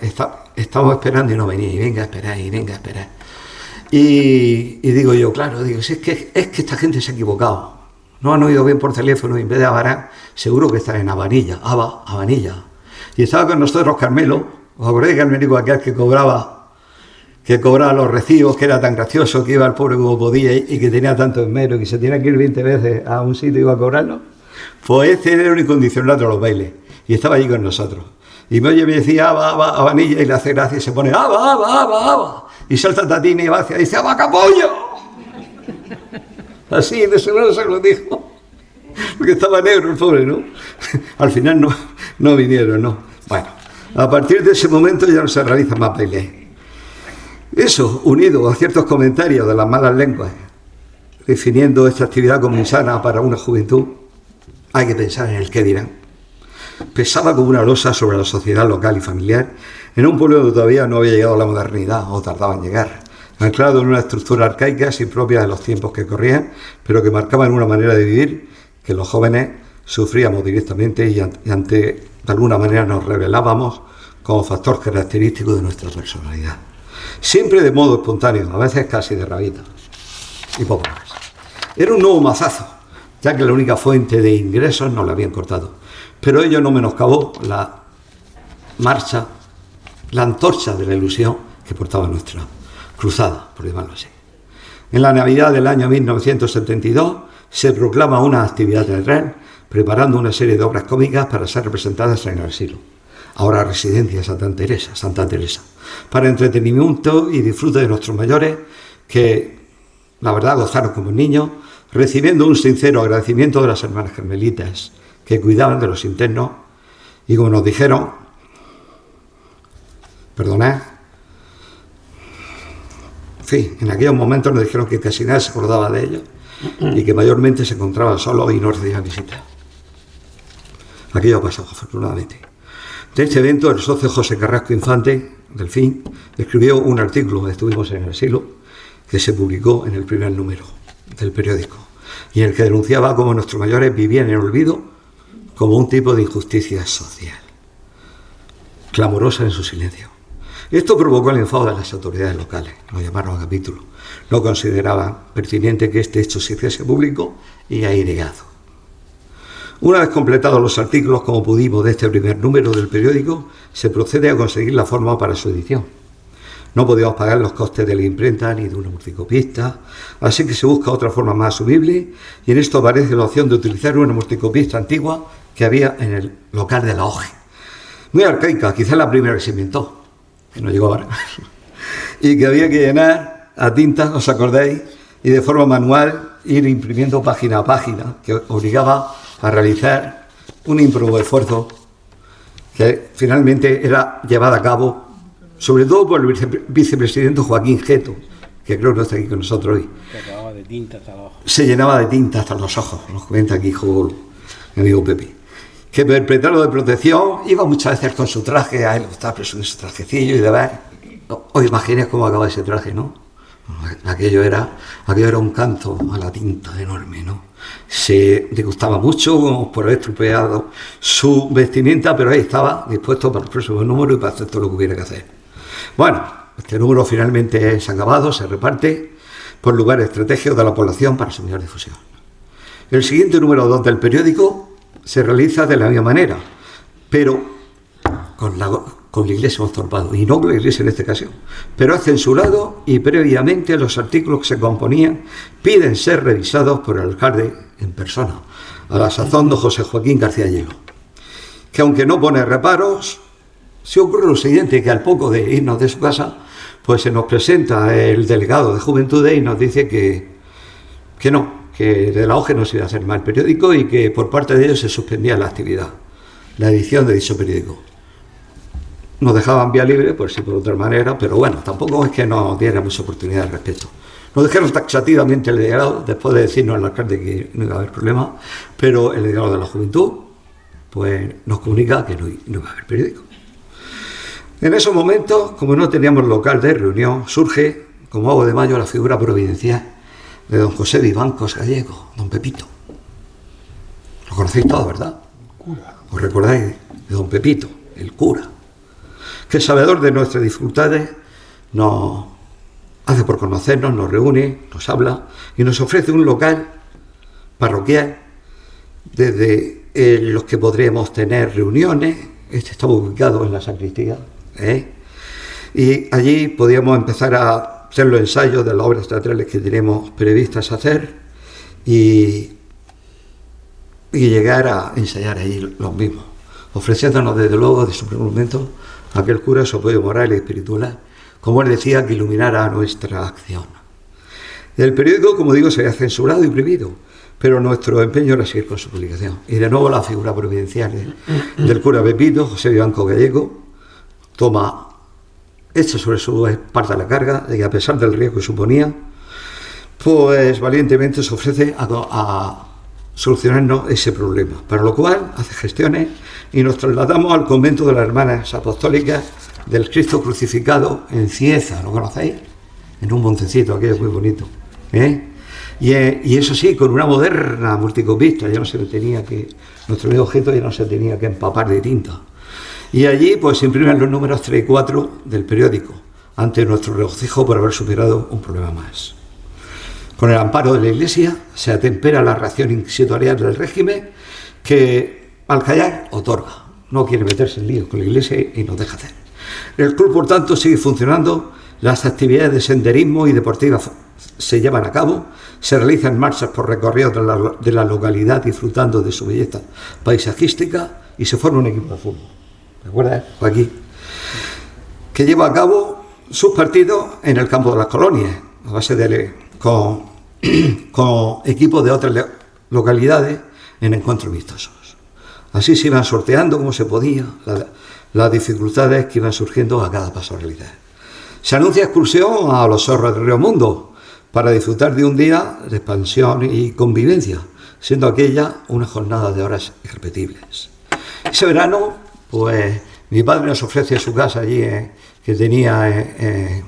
estábamos esperando y no venía, y venga a esperar. Y digo yo, claro, es que esta gente se ha equivocado. No han oído bien por teléfono y en vez de Abarán, seguro que están en Habanilla. Y estaba con nosotros Carmelo. ¿Os acordáis de Carmelico, aquel que cobraba que cobraba los recibos, que era tan gracioso, que iba el pobre como podía y que tenía tanto esmero, que se tenía que ir 20 veces a un sitio y iba a cobrarlo. Pues este era un incondicional de los bailes y estaba allí con nosotros. Y me oye, me decía, aba, abanilla, y le hace gracia y se pone, aba. Y salta Tatina y va hacia y dice, abacapollo. Así, de sonoro se lo dijo. Porque estaba negro el pobre, ¿no? Al final no vinieron, ¿no? Bueno, a partir de ese momento ya no se realizan más bailes. Eso, unido a ciertos comentarios de las malas lenguas, definiendo esta actividad como insana para una juventud, hay que pensar en el qué dirán. Pesaba como una losa sobre la sociedad local y familiar, en un pueblo donde todavía no había llegado la modernidad, o tardaba en llegar, anclado en una estructura arcaica sin propia de los tiempos que corrían, pero que marcaban una manera de vivir que los jóvenes sufríamos directamente y ante, de alguna manera, nos revelábamos como factor característico de nuestra personalidad. Siempre de modo espontáneo, a veces casi de rabita, y poco más. Era un nuevo mazazo, ya que la única fuente de ingresos nos la habían cortado. Pero ello no menoscabó la marcha, la antorcha de la ilusión que portaba nuestra cruzada, por llamarlo así. En la Navidad del año 1972 se proclama una actividad teatral, preparando una serie de obras cómicas para ser representadas en el asilo, ahora residencia Santa Teresa, para entretenimiento y disfrute de nuestros mayores, que la verdad gozaron como niños, recibiendo un sincero agradecimiento de las hermanas carmelitas que cuidaban de los internos y, como nos dijeron, perdonad, en fin, en aquellos momentos nos dijeron que casi nadie se acordaba de ellos y que mayormente se encontraban solos y no recibían visitas. Aquello ha pasado, afortunadamente. De este evento, el socio José Carrasco Infante, Delfín, escribió un artículo, estuvimos en el asilo, que se publicó en el primer número del periódico, y en el que denunciaba cómo nuestros mayores vivían en el olvido como un tipo de injusticia social, clamorosa en su silencio. Esto provocó el enfado de las autoridades locales, lo llamaron a capítulo. No consideraban pertinente que este hecho se hiciese público y aireado. Una vez completados los artículos, como pudimos, de este primer número del periódico, se procede a conseguir la forma para su edición. No podíamos pagar los costes de la imprenta ni de una multicopista, así que se busca otra forma más asumible, y en esto aparece la opción de utilizar una multicopista antigua que había en el local de la OGE. Muy arcaica, quizás la primera que se inventó, que no llegó ahora, y que había que llenar a tinta, ¿os acordáis? Y de forma manual ir imprimiendo página a página, que obligaba a realizar un ímprobo esfuerzo que finalmente era llevado a cabo, sobre todo por el vicepresidente Joaquín Geto, que creo que no está aquí con nosotros hoy. Se acababa de tinta hasta los ojos. Se llenaba de tinta hasta los ojos, nos comenta aquí mi amigo Pepe. Que para interpretarlo de protección iba muchas veces con su traje, a él le gustaba presumir su trajecillo y de ver. Os imagináis cómo acaba ese traje, ¿no? Aquello era un canto a la tinta enorme, ¿no? Se disgustaba mucho por haber estropeado su vestimenta, pero ahí estaba dispuesto para el próximo número y para hacer todo lo que hubiera que hacer. Bueno, este número finalmente es acabado, se reparte por lugares estratégicos de la población para su mayor difusión. El siguiente número 2 del periódico se realiza de la misma manera, pero con la iglesia hemos torpado, y no con la iglesia en esta ocasión, pero es censurado y previamente los artículos que se componían piden ser revisados por el alcalde en persona, a la sazón don José Joaquín García Hielo, que aunque no pone reparos, se ocurre lo siguiente, que al poco de irnos de su casa, pues se nos presenta el delegado de Juventudes y nos dice que no, que de la OGE no se iba a hacer más el periódico y que por parte de ellos se suspendía la actividad, la edición de dicho periódico. Nos dejaban vía libre, por si por otra manera, pero bueno, tampoco es que nos diera mucha oportunidad al respecto. Nos dijeron taxativamente el delegado, después de decirnos al alcalde que no iba a haber problema, pero el delegado de la Juventud pues nos comunica que no iba a haber periódico. En esos momentos, como no teníamos local de reunión, surge, como agua de mayo, la figura providencial de don José Vivancos Gallego, don Pepito. Lo conocéis todos, ¿verdad? Cura. ¿Os recordáis de don Pepito, el cura? Que sabedor de nuestras dificultades nos hace por conocernos, nos reúne, nos habla y nos ofrece un local parroquial desde los que podríamos tener reuniones. Este está ubicado en la sacristía, Y allí podíamos empezar a hacer los ensayos de las obras teatrales que tenemos previstas hacer y llegar a ensayar allí los mismos, ofreciéndonos desde luego de su primer momento aquel cura su apoyo moral y espiritual, como él decía, que iluminara nuestra acción. El periódico, como digo, se había censurado y prohibido, pero nuestro empeño era seguir con su publicación. Y de nuevo la figura providencial del cura Pepito, José Vivanco Gallego, echa sobre su espalda la carga, y a pesar del riesgo que suponía, pues valientemente se ofrece a solucionarnos ese problema, para lo cual hace gestiones y nos trasladamos al convento de las Hermanas Apostólicas del Cristo Crucificado en Cieza, ¿lo conocéis? En un montecito, aquello es muy bonito, ¿eh? Y eso sí, con una moderna multicopista, nuestro amigo objeto ya no se tenía que empapar de tinta. Y allí pues se imprimen los números 3 y 4 del periódico, ante nuestro regocijo por haber superado un problema más. Con el amparo de la Iglesia se atempera la reacción inquisitorial del régimen que, al callar, otorga. No quiere meterse en líos con la Iglesia y nos deja hacer. El club, por tanto, sigue funcionando, las actividades de senderismo y deportivas se llevan a cabo, se realizan marchas por recorridos de la localidad disfrutando de su belleza paisajística y se forma un equipo de fútbol. ¿Recuerdas, Joaquín? Que lleva a cabo sus partidos en el campo de las colonias, a base con equipos de otras localidades en encuentros vistosos. Así se iban sorteando como se podía las dificultades que iban surgiendo a cada paso a realizar. Se anuncia excursión a los Zorros del Río Mundo para disfrutar de un día de expansión y convivencia, siendo aquella una jornada de horas irrepetibles. Ese verano, pues mi padre nos ofrece su casa allí que tenía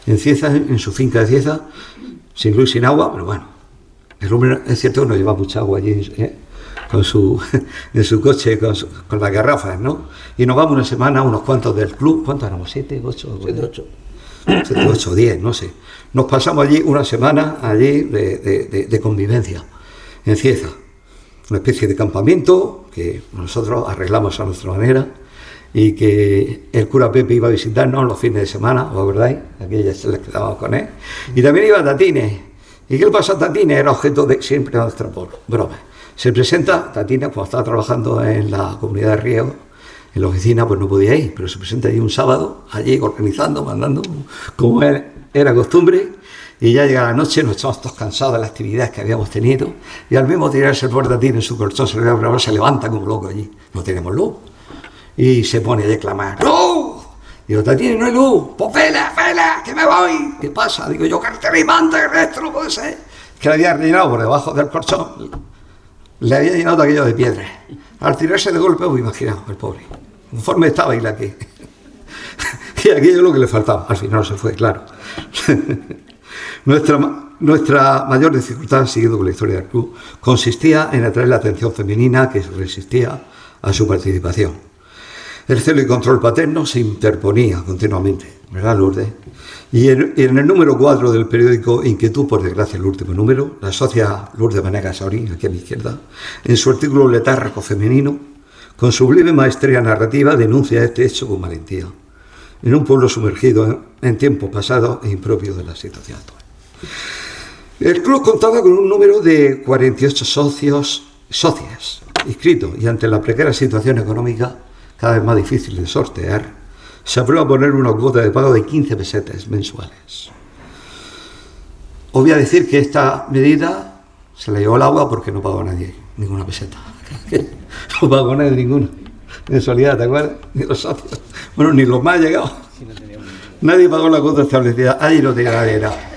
en Cieza, en su finca de Cieza, sin luz, sin agua, pero bueno, el hombre es cierto que nos lleva mucha agua allí en su coche, con las garrafas, ¿no? Y nos vamos una semana, unos cuantos del club, ¿cuántos éramos? 7, 8, 7, 8, 10, no sé. Nos pasamos allí una semana de convivencia en Cieza, una especie de campamento que nosotros arreglamos a nuestra manera y que el cura Pepe iba a visitarnos los fines de semana, ¿os acordáis? Aquellas se les quedábamos con él. Y también iba a Tatines. ¿Y qué le pasa a Tatines? Era objeto de siempre de nuestra broma. Se presenta, Tatines, cuando estaba trabajando en la comunidad de Riego, en la oficina, pues no podía ir, pero se presenta allí un sábado, allí organizando, mandando, como era costumbre, y ya llega la noche, nos echamos todos cansados de las actividades que habíamos tenido, y al mismo tirarse por Tatines en su colchón, se levanta como loco allí, no tenemos luz, y se pone a declamar, ¡luz! Digo, Tatines, no hay luz, pues vela, que me voy. ¿Qué pasa? Digo yo, cartera y manta, el resto no puede ser. Que le había rellenado por debajo del colchón, le había llenado aquello de piedra. Al tirarse de golpe, pues imaginaos, el pobre. Conforme estaba y la que. Y aquello es lo que le faltaba. Al final se fue, claro. Nuestra mayor dificultad, siguiendo con la historia del club, consistía en atraer la atención femenina que resistía a su participación. El celo y control paterno se interponía continuamente, ¿verdad, Lourdes? Y en el número 4 del periódico Inquietud, por desgracia el último número, la socia Lourdes Vanegas Saurín, aquí a mi izquierda, en su artículo Letárrago femenino, con sublime maestría narrativa, denuncia este hecho con valentía, en un pueblo sumergido en tiempos pasados e impropio de la situación actual. El club contaba con un número de 48 socias inscritos, y ante la precaria situación económica, cada vez más difícil de sortear, se aprueba poner una cuota de pago de 15 pesetas mensuales. Os voy a decir que esta medida se la llevó el agua porque no pagó nadie ninguna peseta. No pagó nadie ninguna mensualidad, ¿te acuerdas? Ni los socios. Bueno, ni los más llegados. Nadie pagó la cuota establecida. Ahí no tenía nadie nada.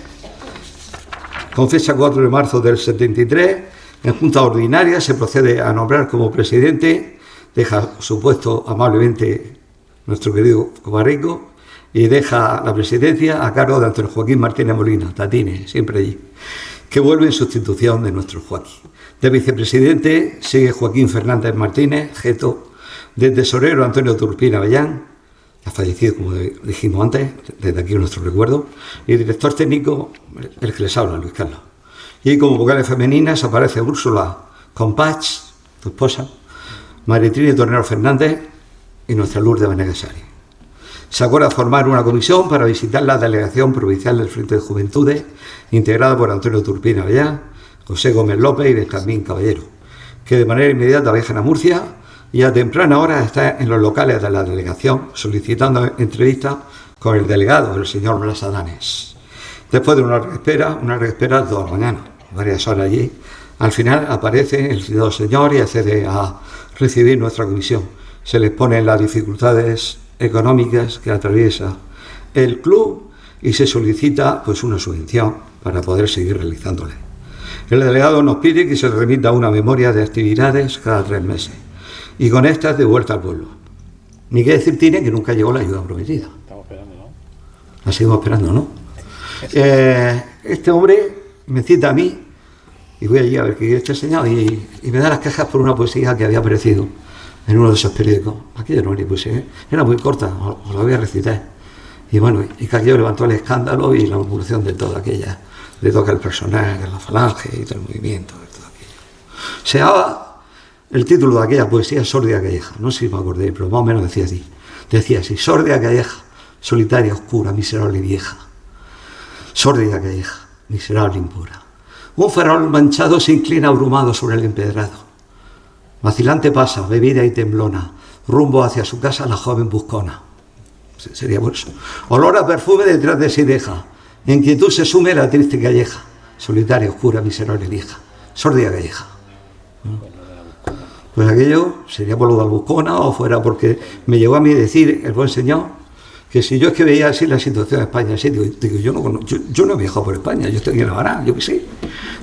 Con fecha 4 de marzo del 73, en junta ordinaria se procede a nombrar como presidente, deja su puesto amablemente nuestro querido Comarrico y deja la presidencia a cargo de Antonio Joaquín Martínez Molina, Tatines, siempre allí, que vuelve en sustitución de nuestro Joaquín. De vicepresidente sigue Joaquín Fernández Martínez, Geto, de tesorero Antonio Turpín Avellán, ha fallecido, como dijimos antes, desde aquí nuestro recuerdo, y director técnico, el que les habla, Luis Carlos. Y como vocales femeninas aparece Úrsula Compach, tu esposa, Maritrini Tornero Fernández y nuestra Lourdes Vanegas Saurín. Se acuerda formar una comisión para visitar la delegación provincial del Frente de Juventudes, integrada por Antonio Turpín Avellán, José Gómez López y Benjamín Caballero, que de manera inmediata viajan a Murcia y a temprana hora está en los locales de la delegación solicitando entrevistas con el delegado, el señor Blas Adanes. Después de una espera toda la mañana, varias horas allí, al final aparece el citado señor y accede a recibir nuestra comisión. Se les ponen las dificultades económicas que atraviesa el club y se solicita pues una subvención para poder seguir realizándole. El delegado nos pide que se remita una memoria de actividades cada 3 meses y con estas de vuelta al pueblo. Ni qué decir tiene que nunca llegó la ayuda prometida. Estamos esperando, ¿no? La seguimos esperando, ¿no? Este hombre me cita a mí y voy allí a ver qué este señor y me da las quejas por una poesía que había aparecido en uno de esos periódicos. Aquello no era poesía, era muy corta, os la voy a recitar. Y bueno, y que aquello levantó el escándalo y la murmuración de toda aquella, de todo el personal, de la falange y todo el movimiento, de todo aquello. Se llamaba el título de aquella poesía Sórdida Calleja, no sé si me acordé, pero más o menos decía así. Decía así: sórdida calleja, solitaria, oscura, miserable y vieja. Sórdida calleja, miserable, impura. Un farol manchado se inclina abrumado sobre el empedrado. Vacilante pasa, bebida y temblona, rumbo hacia su casa la joven buscona. Sería por eso. Olor a perfume detrás de sí deja, en quietud se sume la triste calleja, solitaria, oscura, miserable, vieja. Sórdida calleja. Pues aquello sería por lo de Albuscona o fuera porque me llegó a mí decir el buen señor que si yo es que veía así la situación de España, así, digo, yo no he viajado por España, yo estoy aquí en La Habana, yo qué sé.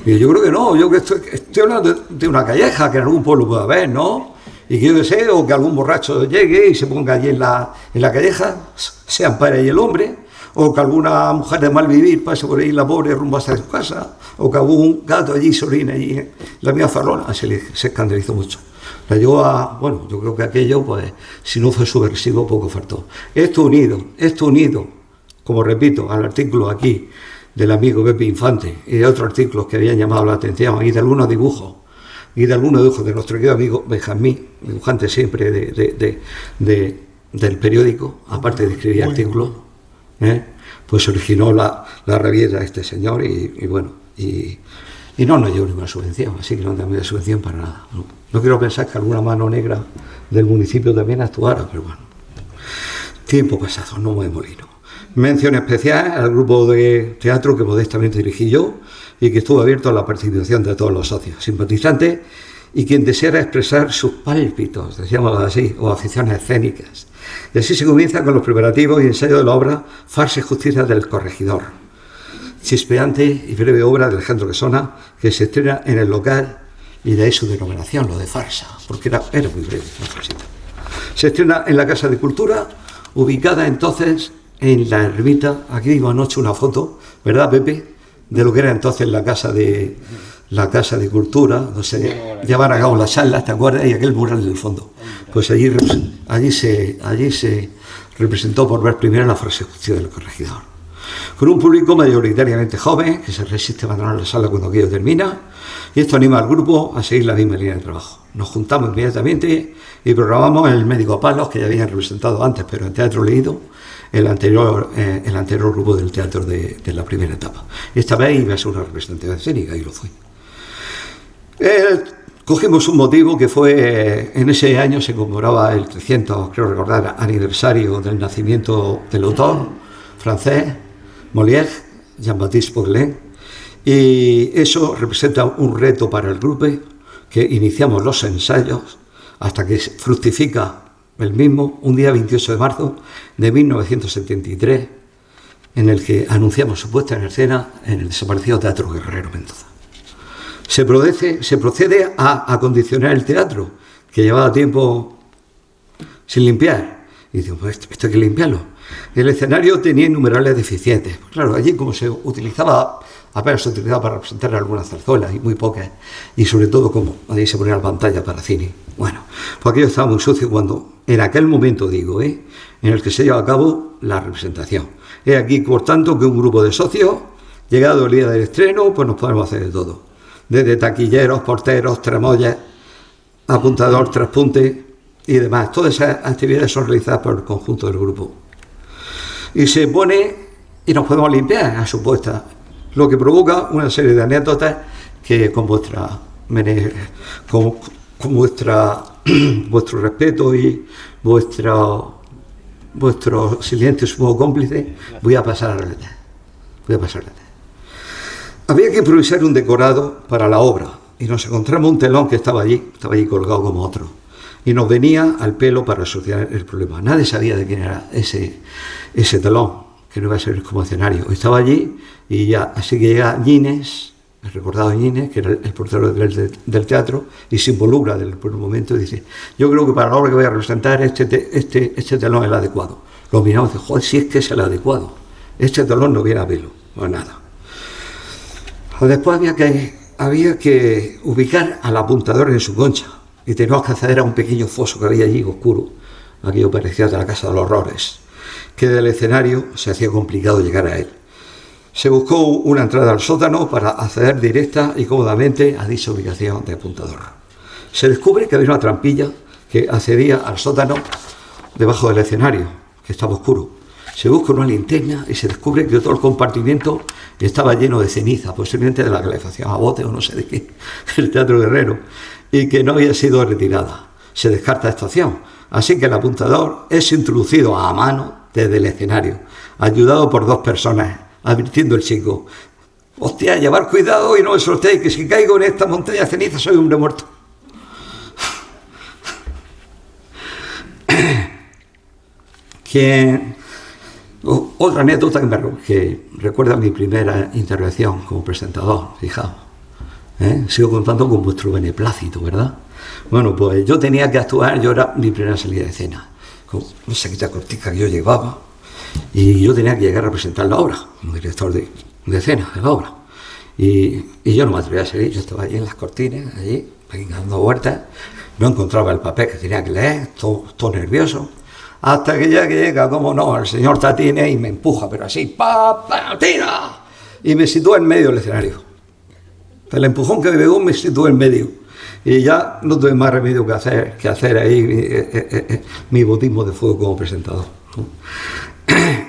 Digo, yo creo que no, yo que estoy hablando de una calleja que en algún pueblo puede haber, ¿no? Y que yo que sé, o que algún borracho llegue y se ponga allí en la calleja, se ampare ahí el hombre, o que alguna mujer de mal vivir pase por ahí la pobre rumbo hasta su casa, o que algún gato allí se orine allí en la mía farlona, se escandalizó mucho. La llevó a, bueno, yo creo que aquello, pues, si no fue subversivo, poco faltó. Esto unido, como repito, al artículo aquí del amigo Pepe Infante y de otros artículos que habían llamado la atención, y de algunos dibujos de nuestro querido amigo Benjamín, dibujante siempre del periódico, aparte de escribir artículos, pues se originó la rabieta de este señor y bueno, y no nos llevó ninguna subvención, así que no tenemos subvención para nada. No quiero pensar que alguna mano negra del municipio también actuara, pero bueno. Tiempo pasado, no me molino. Mención especial al grupo de teatro que modestamente dirigí yo y que estuvo abierto a la participación de todos los socios, simpatizantes y quien deseara expresar sus pálpitos, decíamos así, o aficiones escénicas. Y así se comienza con los preparativos y ensayo de la obra Farsa y Justicia del Corregidor, chispeante y breve obra de Alejandro Quesona, que se estrena en el local, y de ahí su denominación, lo de farsa, porque era muy breve la farsita. Se estrena en la Casa de Cultura, ubicada entonces en la ermita. Aquí vimos anoche una foto, ¿verdad, Pepe?, de lo que era entonces la Casa de Cultura, donde se llevaban a cabo las charlas, ¿te acuerdas? Y aquel mural del fondo. Pues allí se representó por vez primera la Farsa y Justicia del Corregidor. Con un público mayoritariamente joven, que se resiste a abandonar la sala cuando aquello termina, y esto anima al grupo a seguir la misma línea de trabajo. Nos juntamos inmediatamente y programamos en el Médico Palos, que ya habían representado antes, pero en Teatro Leído, el anterior grupo del teatro de la primera etapa. Esta vez iba a ser una representación escénica, y lo fue. Cogimos un motivo que fue, en ese año se conmemoraba el 300, creo recordar, aniversario del nacimiento del autor francés, Molière, Jean-Baptiste Baudelaire, y eso representa un reto para el grupo, que iniciamos los ensayos hasta que fructifica el mismo un día 28 de marzo de 1973, en el que anunciamos su puesta en escena en el desaparecido Teatro Guerrero Mendoza. Se procede a acondicionar el teatro, que llevaba tiempo sin limpiar, y digo, pues esto hay que limpiarlo. El escenario tenía innumerables deficiencias. Pues claro, allí como se utilizaba, apenas se utilizaba para representar algunas zarzuelas y muy pocas, y sobre todo como allí se ponía la pantalla para cine. Bueno, pues aquello estaba muy sucio cuando, en aquel momento digo, en el que se lleva a cabo la representación. Es aquí, por tanto, que un grupo de socios, llegado el día del estreno, pues nos podemos hacer de todo. Desde taquilleros, porteros, tramoyas, apuntador, traspunte y demás. Todas esas actividades son realizadas por el conjunto del grupo. y se pone y nos podemos limpiar a su puesta, lo que provoca una serie de anécdotas que con vuestra vuestro respeto y vuestro silencio supongo cómplice voy a pasar a relatar. Había que improvisar un decorado para la obra y nos encontramos un telón que estaba allí colgado como otro, y nos venía al pelo para solucionar el problema. Nadie sabía de quién era ese telón, que no iba a ser como escenario. Estaba allí y ya, así que llega Gines, el recordado Gines, que era el portero del teatro, y se involucra desde el primer momento y dice: yo creo que para la obra que voy a representar este telón es el adecuado. Lo miramos y dice: joder, si es que es el adecuado, este telón no viene a pelo, no nada. Después había que ubicar al apuntador en su concha, y teníamos que acceder a un pequeño foso que había allí oscuro, aquello parecía de la Casa de los Horrores, que del escenario se hacía complicado llegar a él. Se buscó una entrada al sótano para acceder directa y cómodamente a dicha ubicación de apuntador. Se descubre que había una trampilla que accedía al sótano debajo del escenario, que estaba oscuro. Se busca una linterna y se descubre que todo el compartimiento estaba lleno de ceniza, posiblemente de la calefacción a bote o no sé de qué, el Teatro Guerrero, y que no había sido retirada. Se descarta esta opción, así que el apuntador es introducido a mano desde el escenario, ayudado por 2 personas, advirtiendo el chico: hostia, llevar cuidado y no me soltéis, que si caigo en esta montaña de ceniza soy hombre muerto. Otra anécdota que recuerda mi primera intervención como presentador, fijaos, sigo contando con vuestro beneplácito, ¿verdad? Bueno, pues yo tenía que actuar, yo era mi primera salida de escena, con una saquita cortica que yo llevaba, y yo tenía que llegar a presentar la obra, como director de escena de la obra, y yo no me atrevía a salir, yo estaba allí en las cortinas, allí, dando vueltas, no encontraba el papel que tenía que leer, todo nervioso, hasta que ya que llega, como no, el señor Tatine y me empuja, pero así, ¡pa, tira! Y me sitúa en medio del escenario. El empujón que me pegó me situó en medio. Y ya no tuve más remedio que hacer ahí mi bautismo de fuego como presentador.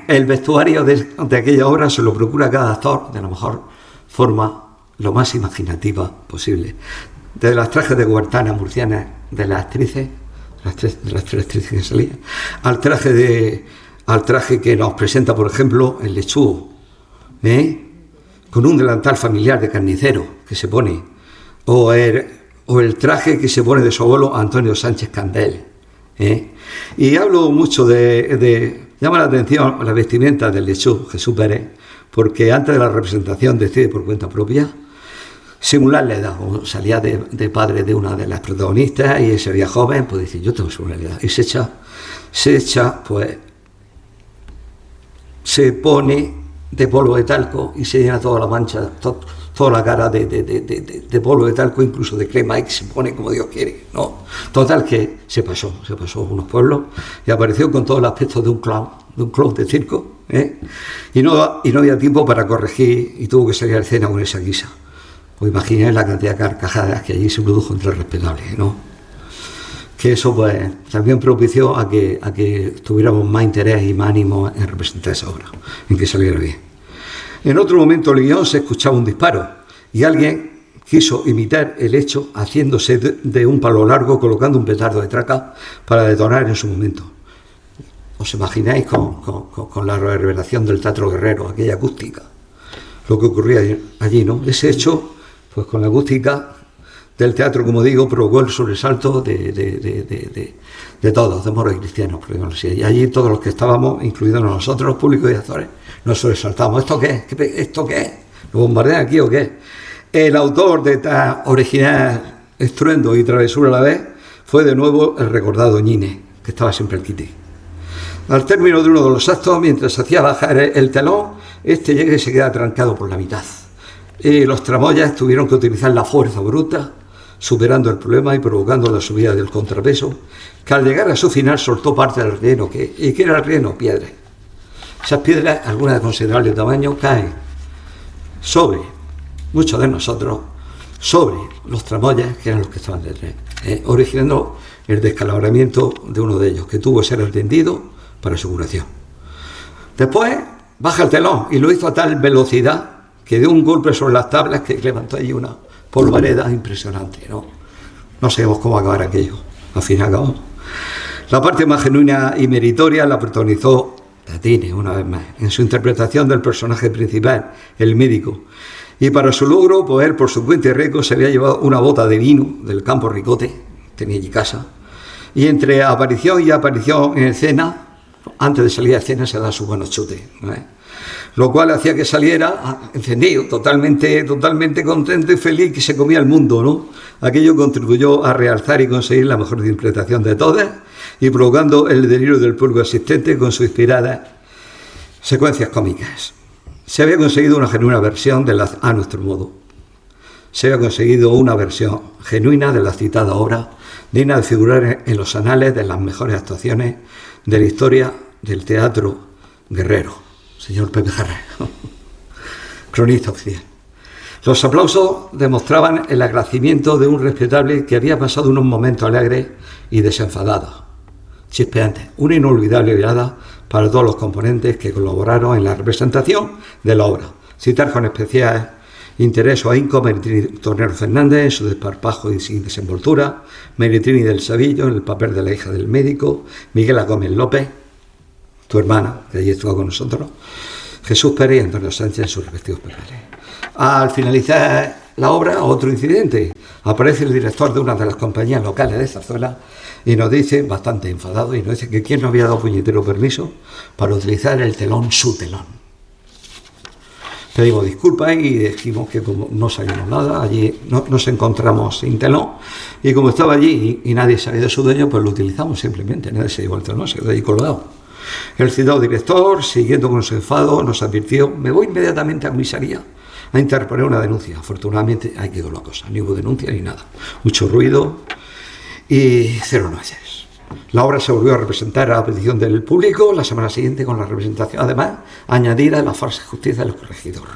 El vestuario de aquella obra se lo procura cada actor de la mejor forma, lo más imaginativa posible. De las trajes de huertana murcianas de las actrices, de las tres actrices que salían, al traje que nos presenta, por ejemplo, el lechugo, con un delantal familiar de carnicero que se pone, o el traje que se pone de su abuelo Antonio Sánchez Candel. Y hablo mucho llama la atención la vestimenta del lechugo Jesús Pérez, porque antes de la representación decide por cuenta propia simular la edad, o salía de padre de una de las protagonistas y ese día joven, pues dice: yo tengo simular la edad, y se echa, pues se pone de polvo de talco y se llena toda la mancha, toda la cara de polvo de talco, incluso de crema, y se pone como Dios quiere, ¿no? Total que se pasó unos pueblos y apareció con todo el aspecto de un clown de circo, y no había tiempo para corregir y tuvo que salir a la escena con esa guisa. Pues imagináis la cantidad de carcajadas que allí se produjo entre respetables, ¿no? Que eso pues también propició a que tuviéramos más interés y más ánimo en representar esa obra, en que saliera bien. En otro momento del guión se escuchaba un disparo y alguien quiso imitar el hecho haciéndose de un palo largo, colocando un petardo de traca para detonar en su momento. ¿Os imagináis con la reverberación del Teatro Guerrero, aquella acústica, lo que ocurría allí, ¿no? Ese hecho, pues con la acústica del teatro, como digo, provocó el sobresalto de todos, de moros y cristianos, por ejemplo. Y allí todos los que estábamos, incluidos nosotros, los públicos y actores, nos sobresaltamos. ¿Esto qué es? ¿Esto qué es? ¿Lo bombardean aquí o qué? El autor de tan original estruendo y travesura a la vez fue de nuevo el recordado Ñines, que estaba siempre al quite. Al término de uno de los actos, mientras se hacía bajar el telón, llega y se queda trancado por la mitad. Y los tramoyas tuvieron que utilizar la fuerza bruta, superando el problema y provocando la subida del contrapeso, que al llegar a su final soltó parte del relleno. ¿Y qué era el relleno? Piedras. Esas piedras, algunas de considerable tamaño, caen sobre muchos de nosotros, sobre los tramoyas, que eran los que estaban detrás, originando el descalabramiento de uno de ellos, que tuvo que ser atendido para su curación. Después baja el telón y lo hizo a tal velocidad que dio un golpe sobre las tablas que levantó allí una polvareda impresionante, ¿no? No sabemos cómo acabar aquello. Al fin acabó. La parte más genuina y meritoria la protagonizó Tatine, una vez más, en su interpretación del personaje principal, el médico. Y para su logro, pues él por su cuenta y riesgo se había llevado una bota de vino del campo Ricote, tenía allí casa, y entre aparición y aparición en escena, antes de salir a escena se da su buenos chutes, ¿no? Lo cual hacía que saliera encendido, totalmente contento y feliz, que se comía el mundo, ¿no? Aquello contribuyó a realzar y conseguir la mejor interpretación de todas y provocando el delirio del público asistente con sus inspiradas secuencias cómicas. Se había conseguido una genuina versión a nuestro modo. Se había conseguido una versión genuina de la citada obra, digna de figurar en los anales de las mejores actuaciones de la historia del teatro guerrero. Señor Pepe Jarre, cronista oficial. Los aplausos demostraban el agradecimiento de un respetable que había pasado unos momentos alegres y desenfadados, chispeantes, una inolvidable velada para todos los componentes que colaboraron en la representación de la obra. Citar con especial interés o ahínco Meritrini Tornero Fernández en su desparpajo y sin desenvoltura, Meritrini del Sabillo en el papel de la hija del médico, Miguel Gómez López, tu hermana, que allí estuvo con nosotros, Jesús Pérez y Antonio Sánchez en sus respectivos papeles. Al finalizar la obra, otro incidente. Aparece el director de una de las compañías locales de Zarzuela y nos dice, bastante enfadado, y nos dice que quién nos había dado puñetero permiso para utilizar el telón, su telón. Pedimos disculpas y dijimos que como no sabíamos nada, allí no nos encontramos sin telón, y como estaba allí y nadie sabía de su dueño, pues lo utilizamos simplemente, nadie se llevó el telón, se quedó ahí colgado. El citado director, siguiendo con su enfado, nos advirtió, me voy inmediatamente a comisaría a interponer una denuncia. Afortunadamente ahí quedó la cosa, ni hubo denuncia ni nada. Mucho ruido y cero nueces. La obra se volvió a representar a la petición del público la semana siguiente con la representación, además, añadida de la falsa justicia del corregidor,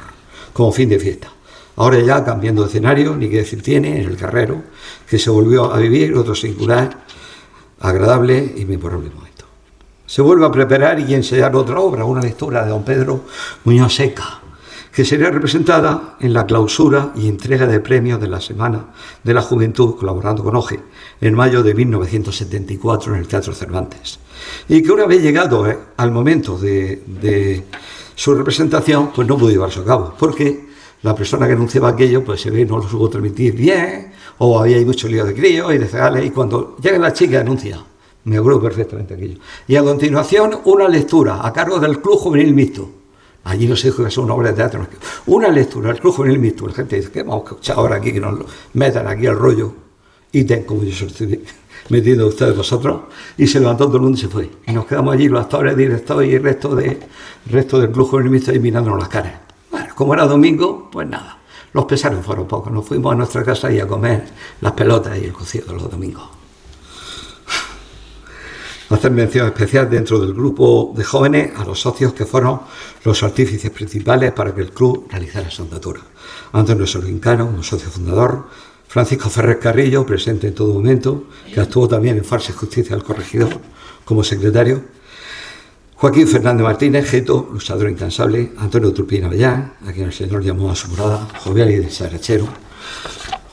como fin de fiesta. Ahora ya cambiando de escenario, ni qué decir tiene, en el Carrero, que se volvió a vivir otro singular, agradable y memorable momento. Se vuelve a preparar y ensayar otra obra, una lectura de don Pedro Muñoz Seca, que sería representada en la clausura y entrega de premios de la Semana de la Juventud, colaborando con OGE, en mayo de 1974 en el Teatro Cervantes. Y que una vez llegado al momento de su representación, pues no pudo llevarse a cabo, porque la persona que anunciaba aquello, pues se ve, no lo supo transmitir bien, o había mucho lío de críos y de cegales, y cuando llega la chica anuncia, me acuerdo perfectamente aquello. Y a continuación, una lectura a cargo del Club Juvenil Mixto. Allí no se dijo que es una obra de teatro. Una lectura del Club Juvenil Mixto. La gente dice, ¿qué vamos a escuchar ahora aquí? Que nos metan aquí al rollo. Y como yo se lo estoy metiendo a ustedes vosotros. Y se levantó todo el mundo y se fue. Y nos quedamos allí los actores, directores y el resto del Club Juvenil Mixto ahí mirándonos las caras. Bueno, como era domingo, pues nada. Los pesares fueron pocos. Nos fuimos a nuestra casa y a comer las pelotas y el cocido de los domingos. Hacer mención especial dentro del grupo de jóvenes a los socios que fueron los artífices principales para que el club realizara su andadura. Antonio Sorgincano, un socio fundador, Francisco Ferrer Carrillo, presente en todo momento, que actuó también en Falsa Justicia del Corregidor como secretario, Joaquín Fernández Martínez, Geto, luchador incansable, Antonio Turpín Avellán, a quien el señor llamó a su morada, Jovial y de Sarachero,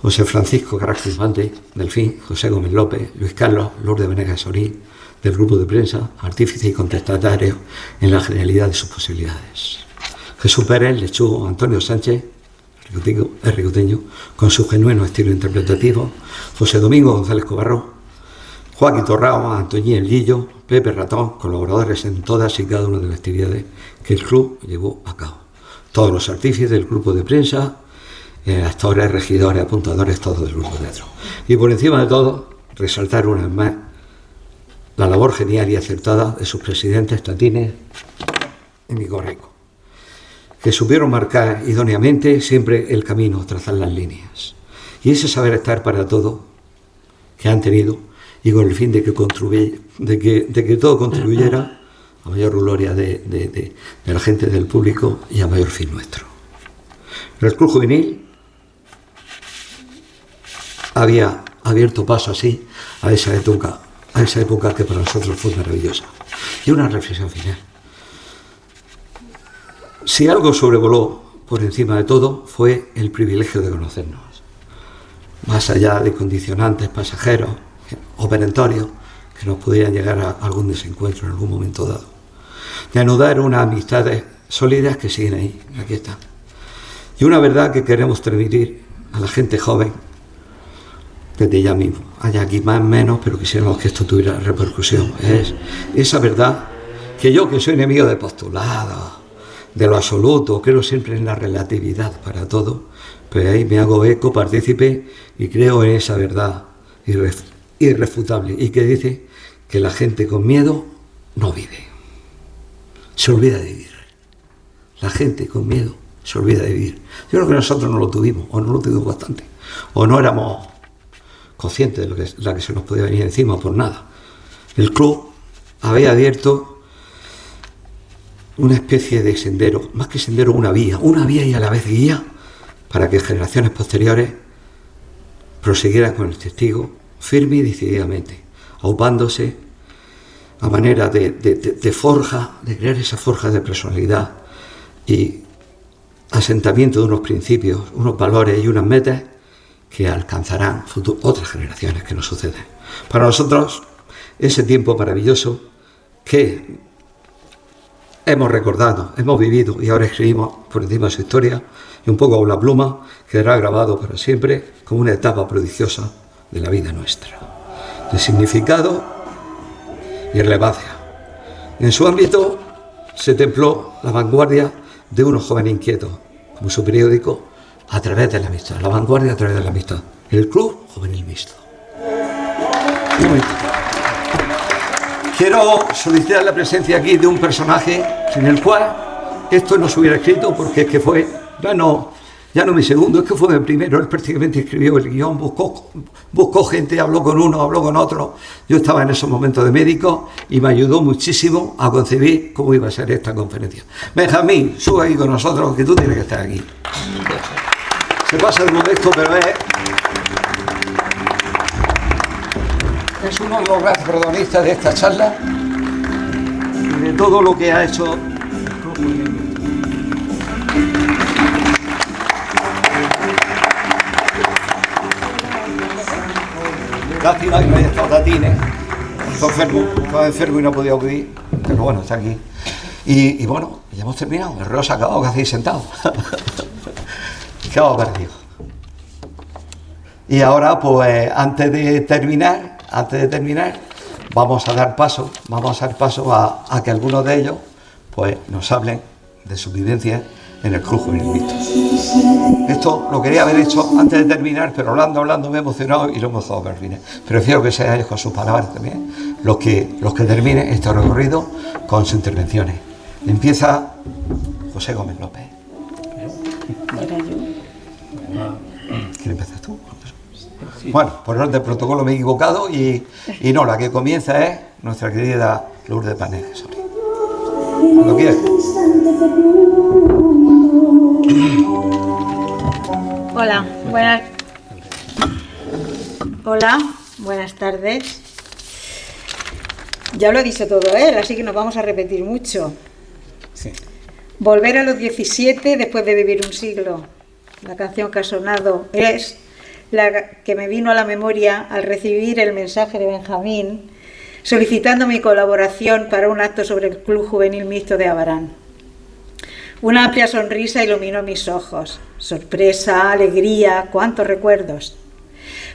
José Francisco Carrasco Infante, Delfín, José Gómez López, Luis Carlos, Lourdes Venegas Sorín, del grupo de prensa, artífice y contestatario en la generalidad de sus posibilidades. Jesús Pérez, Lechugo, Antonio Sánchez, ricoteño, con su genuino estilo interpretativo, José Domingo González Cobarro, Joaquín Torrao, Antoñín El Lillo, Pepe Ratón, colaboradores en todas y cada una de las actividades que el club llevó a cabo. Todos los artífices del grupo de prensa, actores, regidores, apuntadores, todos del grupo de teatro. Y por encima de todo, resaltar una vez más la labor genial y acertada de sus presidentes Tatine y Miguel Rico, que supieron marcar idóneamente siempre el camino, trazar las líneas. Y ese saber estar para todo que han tenido, y con el fin de que todo contribuyera a mayor gloria de la gente del público y a mayor fin nuestro. El Club Juvenil había abierto paso así a esa época que para nosotros fue maravillosa. Y una reflexión final. si algo sobrevoló por encima de todo fue el privilegio de conocernos, más allá de condicionantes pasajeros o perentorios que nos pudieran llegar a algún desencuentro en algún momento dado, de anudar unas amistades sólidas que siguen ahí, aquí están, y una verdad que queremos transmitir a la gente joven desde ya mismo, haya aquí más o menos, pero quisiéramos que esto tuviera repercusión. Es esa verdad que yo, que soy enemigo de postulados, de lo absoluto, creo siempre en la relatividad para todo, pues ahí me hago eco, partícipe y creo en esa verdad irrefutable y que dice que la gente con miedo no vive, se olvida de vivir. La gente con miedo se olvida de vivir. Yo creo que nosotros no lo tuvimos, o no lo tuvimos bastante, o no éramos conscientes de la que se nos podía venir encima por nada. El club había abierto una especie de sendero, más que sendero, una vía y a la vez guía para que generaciones posteriores prosiguieran con el testigo firme y decididamente, aupándose a manera de forja, de crear esa forja de personalidad y asentamiento de unos principios, unos valores y unas metas que alcanzarán otras generaciones que nos suceden. Para nosotros, ese tiempo maravilloso que hemos recordado, hemos vivido y ahora escribimos por encima de su historia y un poco con la pluma, quedará grabado para siempre como una etapa prodigiosa de la vida nuestra, de significado y relevancia. En su ámbito se templó la vanguardia de unos jóvenes inquietos, como su periódico, a través de la amistad, la vanguardia a través de la amistad, el Club Juvenil Mixto. Un momento. Quiero solicitar la presencia aquí de un personaje sin el cual esto no se hubiera escrito, porque es que fue, ya no mi segundo, es que fue mi primero. Él prácticamente escribió el guión, buscó gente, habló con uno, habló con otro. Yo estaba en esos momentos de médico y me ayudó muchísimo a concebir cómo iba a ser esta conferencia. Benjamín, sube aquí con nosotros, que tú tienes que estar aquí. Se pasa el modesto, pero es uno de los grandes protagonistas de esta charla y de todo lo que ha hecho. Lástima que no haya estado Tatines, estaba enfermo y no podía acudir, pero bueno, está aquí. Y bueno, ya hemos terminado, el reloj se ha acabado, que hacéis sentados. ¿Qué os ha parecido? Y ahora, pues, antes de terminar, vamos a dar paso a que algunos de ellos, pues, nos hablen de sus vivencias en el Club Juvenil Mixto. Esto lo quería haber hecho antes de terminar, pero hablando me he emocionado y lo hemos dejado para el final. Prefiero que sean ellos con sus palabras también los que terminen este recorrido con sus intervenciones. Empieza José Gómez López. Era yo. ¿Quieres empezar tú? Bueno, por orden del protocolo me he equivocado y no, la que comienza es nuestra querida Lourdes Paneles. Cuando quieras. Hola, buenas tardes. Ya lo ha dicho todo él, así que nos vamos a repetir mucho. Sí. Volver a los 17 después de vivir un siglo. La canción que ha sonado es la que me vino a la memoria al recibir el mensaje de Benjamín solicitando mi colaboración para un acto sobre el Club Juvenil Mixto de Abarán. Una amplia sonrisa iluminó mis ojos. Sorpresa, alegría, cuántos recuerdos.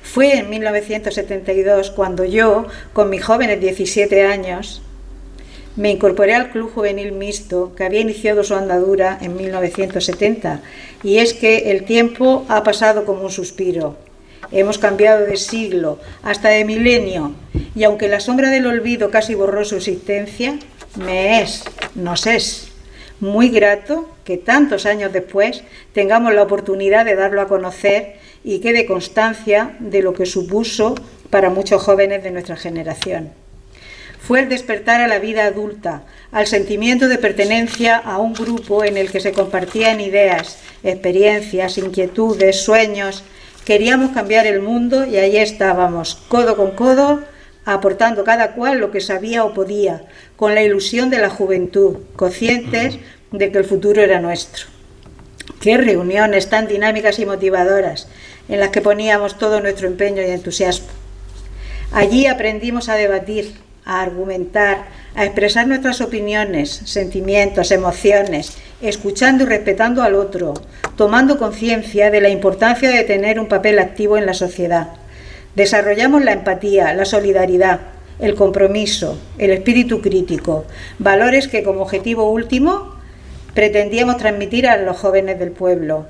Fue en 1972 cuando yo, con mis jóvenes 17 años, me incorporé al Club Juvenil Mixto, que había iniciado su andadura en 1970. Y es que el tiempo ha pasado como un suspiro. Hemos cambiado de siglo, hasta de milenio, y aunque la sombra del olvido casi borró su existencia, nos es muy grato que tantos años después tengamos la oportunidad de darlo a conocer y quede constancia de lo que supuso para muchos jóvenes de nuestra generación. Fue el despertar a la vida adulta, al sentimiento de pertenencia a un grupo en el que se compartían ideas, experiencias, inquietudes, sueños. Queríamos cambiar el mundo y ahí estábamos, codo con codo, aportando cada cual lo que sabía o podía, con la ilusión de la juventud, conscientes de que el futuro era nuestro. Qué reuniones tan dinámicas y motivadoras en las que poníamos todo nuestro empeño y entusiasmo. Allí aprendimos a debatir, a argumentar, a expresar nuestras opiniones, sentimientos, emociones, escuchando y respetando al otro, tomando conciencia de la importancia de tener un papel activo en la sociedad. Desarrollamos la empatía, la solidaridad, el compromiso, el espíritu crítico, valores que como objetivo último pretendíamos transmitir a los jóvenes del pueblo.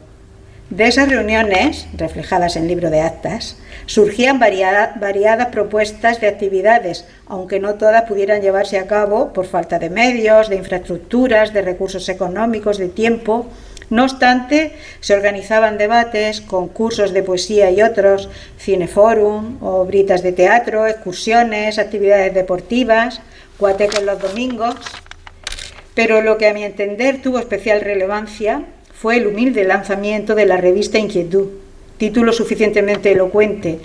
De esas reuniones, reflejadas en el libro de actas, surgían variadas propuestas de actividades, aunque no todas pudieran llevarse a cabo por falta de medios, de infraestructuras, de recursos económicos, de tiempo. No obstante, se organizaban debates, concursos de poesía y otros, cineforum, obritas de teatro, excursiones, actividades deportivas, guateques los domingos. Pero lo que a mi entender tuvo especial relevancia fue el humilde lanzamiento de la revista Inquietud, título suficientemente elocuente,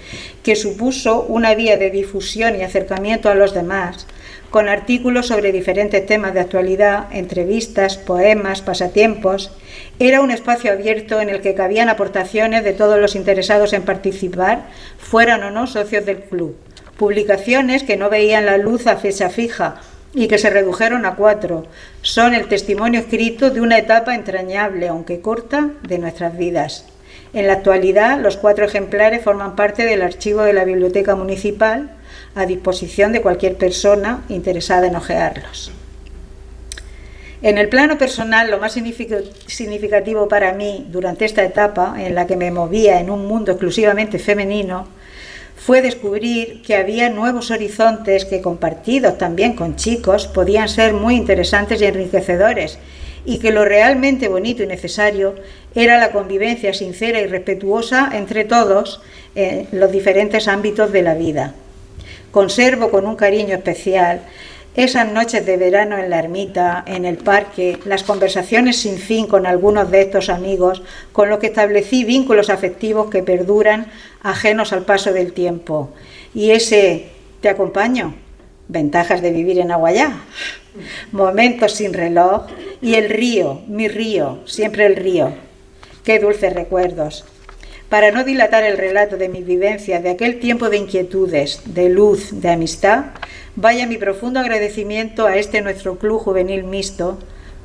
que supuso una vía de difusión y acercamiento a los demás, con artículos sobre diferentes temas de actualidad, entrevistas, poemas, pasatiempos. Era un espacio abierto en el que cabían aportaciones de todos los interesados en participar, fueran o no socios del club. Publicaciones que no veían la luz a fecha fija y que se redujeron a 4. Son el testimonio escrito de una etapa entrañable, aunque corta, de nuestras vidas. En la actualidad, los 4 ejemplares forman parte del archivo de la Biblioteca Municipal, a disposición de cualquier persona interesada en hojearlos. En el plano personal, lo más significativo para mí durante esta etapa, en la que me movía en un mundo exclusivamente femenino, fue descubrir que había nuevos horizontes que, compartidos también con chicos, podían ser muy interesantes y enriquecedores, y que lo realmente bonito y necesario era la convivencia sincera y respetuosa entre todos en los diferentes ámbitos de la vida. Conservo con un cariño especial esas noches de verano en la ermita, en el parque, las conversaciones sin fin con algunos de estos amigos, con los que establecí vínculos afectivos que perduran, ajenos al paso del tiempo. Y ese «te acompaño», ventajas de vivir en Aguayá, momentos sin reloj, y el río, mi río, siempre el río. Qué dulces recuerdos. Para no dilatar el relato de mis vivencias de aquel tiempo de inquietudes, de luz, de amistad, vaya mi profundo agradecimiento a este nuestro club juvenil mixto,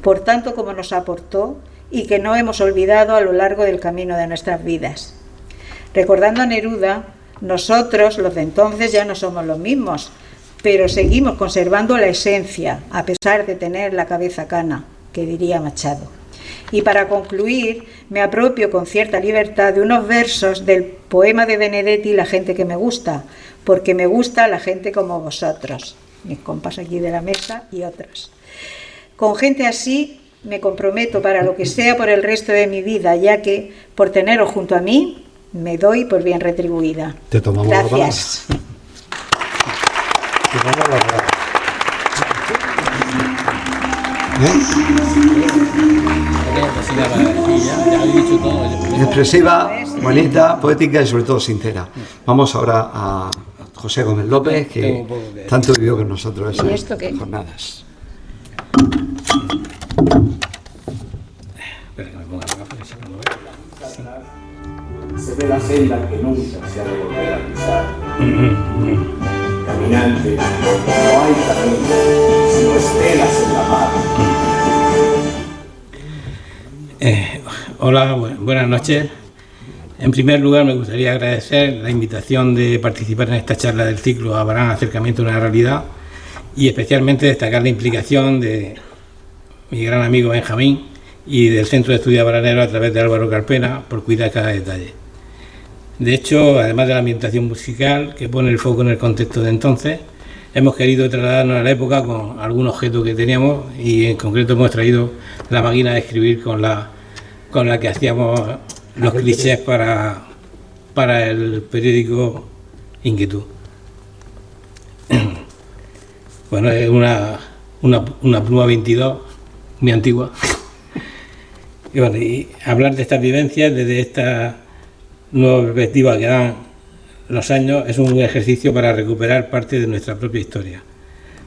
por tanto como nos aportó y que no hemos olvidado a lo largo del camino de nuestras vidas. Recordando a Neruda, nosotros, los de entonces, ya no somos los mismos, pero seguimos conservando la esencia, a pesar de tener la cabeza cana, que diría Machado. Y para concluir, me apropio con cierta libertad de unos versos del poema de Benedetti, La gente que me gusta, porque me gusta la gente como vosotros, mis compas aquí de la mesa y otros. Con gente así me comprometo para lo que sea por el resto de mi vida, ya que por teneros junto a mí me doy por bien retribuida. Te tomamos Gracias. Expresiva, bonita, poética y sobre todo sincera. Vamos ahora a José Gómez López, que tanto vivió con nosotros esas jornadas. Se ve la senda que nunca se ha de volver a pisar. Caminante, no hay camino, sino estelas en la mar. Hola, buenas noches. En primer lugar, me gustaría agradecer la invitación de participar en esta charla del ciclo Abarán, acercamiento a una realidad, y especialmente destacar la implicación de mi gran amigo Benjamín y del Centro de Estudios Abaraneros a través de Álvaro Carpena por cuidar cada detalle. De hecho, además de la ambientación musical que pone el foco en el contexto de entonces, hemos querido trasladarnos a la época con algún objeto que teníamos, y en concreto hemos traído la máquina de escribir con la que hacíamos los clichés para el periódico Inquietud. Bueno, es una pluma 22, muy antigua. Y bueno, y hablar de estas vivencias desde esta nueva perspectiva que dan los años es un ejercicio para recuperar parte de nuestra propia historia.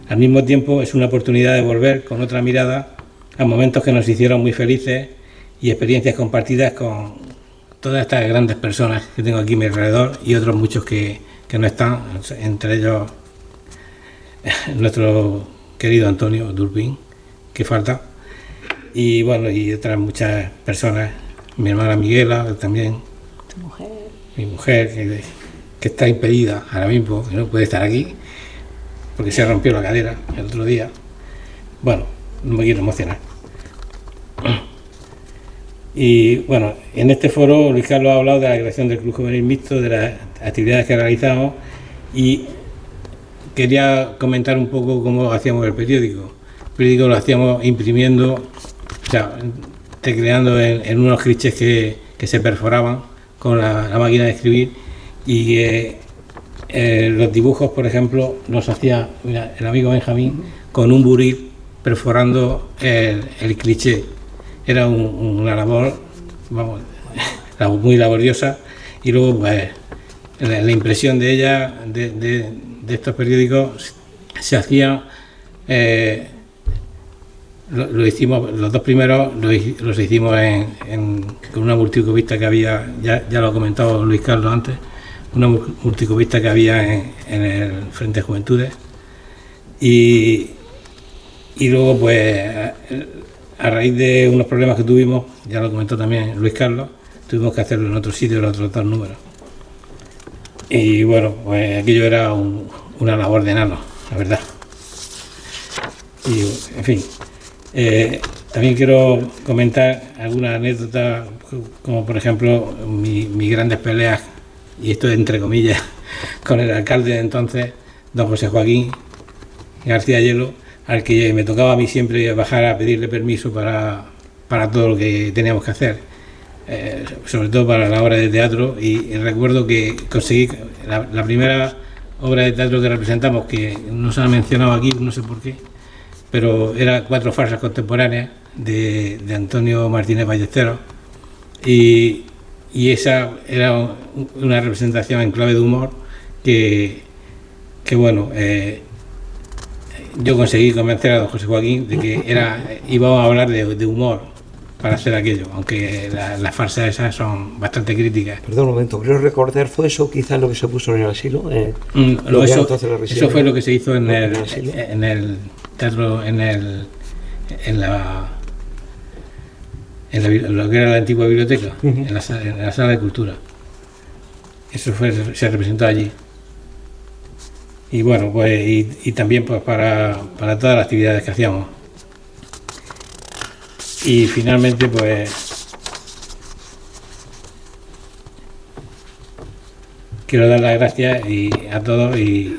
Al mismo tiempo es una oportunidad de volver con otra mirada a momentos que nos hicieron muy felices y experiencias compartidas con todas estas grandes personas que tengo aquí a mi alrededor y otros muchos que no están, entre ellos nuestro querido Antonio Durbín, que falta, y bueno, y otras muchas personas, mi hermana Miguela también, mi mujer que está impedida ahora mismo, que no puede estar aquí porque se rompió la cadera el otro día. Bueno, no me quiero emocionar. Y bueno, en este foro Luis Carlos ha hablado de la creación del Club Juvenil Mixto, de las actividades que realizamos, y quería comentar un poco cómo hacíamos el periódico. El periódico lo hacíamos imprimiendo, o sea, tecleando en unos clichés que se perforaban con la máquina de escribir, y los dibujos, por ejemplo, los hacía, mira, el amigo Benjamín con un buril perforando el cliché. Era una labor, vamos, muy laboriosa, y luego pues, la impresión de ella, de estos periódicos, se hacía, lo hicimos, los dos primeros los hicimos con una multicubista que había, ya lo ha comentado Luis Carlos antes, una multicubista que había en el Frente de Juventudes, y luego pues a raíz de unos problemas que tuvimos, ya lo comentó también Luis Carlos, tuvimos que hacerlo en otro sitio, en otros dos números. Y bueno, pues aquello era una labor de enano, la verdad. Y en fin, también quiero comentar algunas anécdotas, como por ejemplo mis grandes peleas, y esto entre comillas, con el alcalde de entonces, don José Joaquín García Hielo, al que me tocaba a mí siempre bajar a pedirle permiso para todo lo que teníamos que hacer, sobre todo para la obra de teatro. Y recuerdo que conseguí la primera obra de teatro que representamos, que no se ha mencionado aquí, no sé por qué, pero era 4 farsas contemporáneas de Antonio Martínez Ballesteros, y esa era una representación en clave de humor que bueno, yo conseguí convencer a don José Joaquín de que íbamos a hablar de humor para hacer aquello, aunque las farsas esas son bastante críticas. Perdón un momento, creo recordar, ¿fue eso quizás lo que se puso en el asilo? Eso fue lo que se hizo en el teatro, lo que era la antigua biblioteca, en la sala de cultura. Eso se representó allí. Y bueno, pues y también pues para todas las actividades que hacíamos. Y finalmente pues quiero dar las gracias a todos, y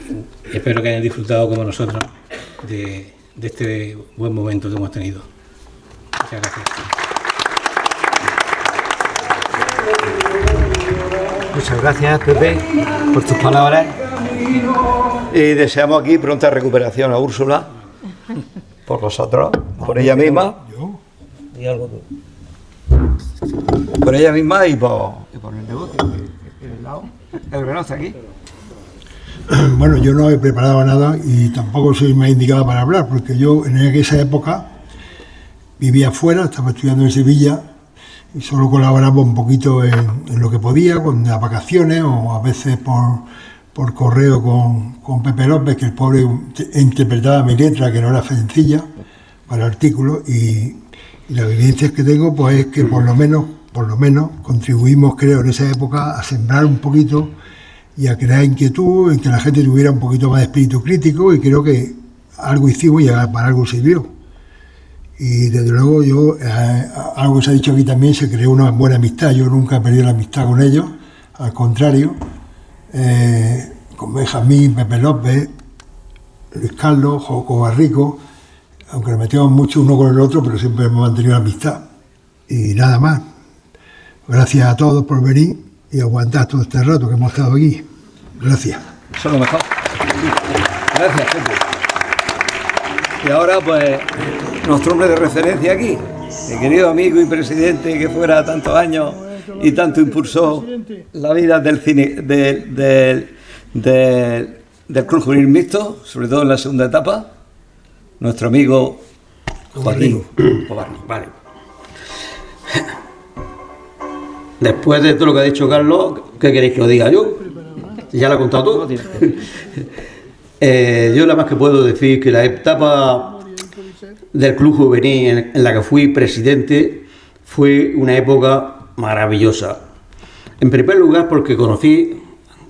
espero que hayan disfrutado como nosotros de este buen momento que hemos tenido. Muchas gracias. Muchas gracias, Pepe, por tus palabras. Y deseamos aquí pronta recuperación a Úrsula, por nosotros, por ella misma. Y algo tú. Por ella misma y por el negocio. El reloj está aquí. Bueno, yo no he preparado nada y tampoco soy más indicado para hablar, porque yo en esa época vivía fuera, estaba estudiando en Sevilla y solo colaboraba un poquito en lo que podía, con las vacaciones o a veces por correo con Pepe López, que el pobre interpretaba mi letra, que no era sencilla, para artículos, y las evidencias que tengo pues es que por lo menos contribuimos, creo, en esa época a sembrar un poquito y a crear inquietud, en que la gente tuviera un poquito más de espíritu crítico, y creo que algo hicimos y para algo sirvió. Y desde luego algo que se ha dicho aquí también, se creó una buena amistad. Yo nunca he perdido la amistad con ellos, al contrario, con Benjamín, Pepe López, Luis Carlos, Joco Barrico, aunque nos metíamos mucho uno con el otro, pero siempre hemos mantenido la amistad. Y nada más. Gracias a todos por venir y aguantar todo este rato que hemos estado aquí. Gracias. Eso es lo mejor. Gracias, Pepe. Y ahora, pues, nuestro hombre de referencia aquí, mi querido amigo y presidente, que fuera tantos años y tanto impulsó la vida del cine, del Club Juvenil Mixto, sobre todo en la segunda etapa, nuestro amigo Joaquín Cobarni, vale. Después de todo lo que ha dicho Carlos, ¿qué queréis que lo diga yo? ¿Ya lo ha contado todo? Yo nada más que puedo decir que la etapa del Club Juvenil en la que fui presidente fue una época maravillosa. En primer lugar porque conocí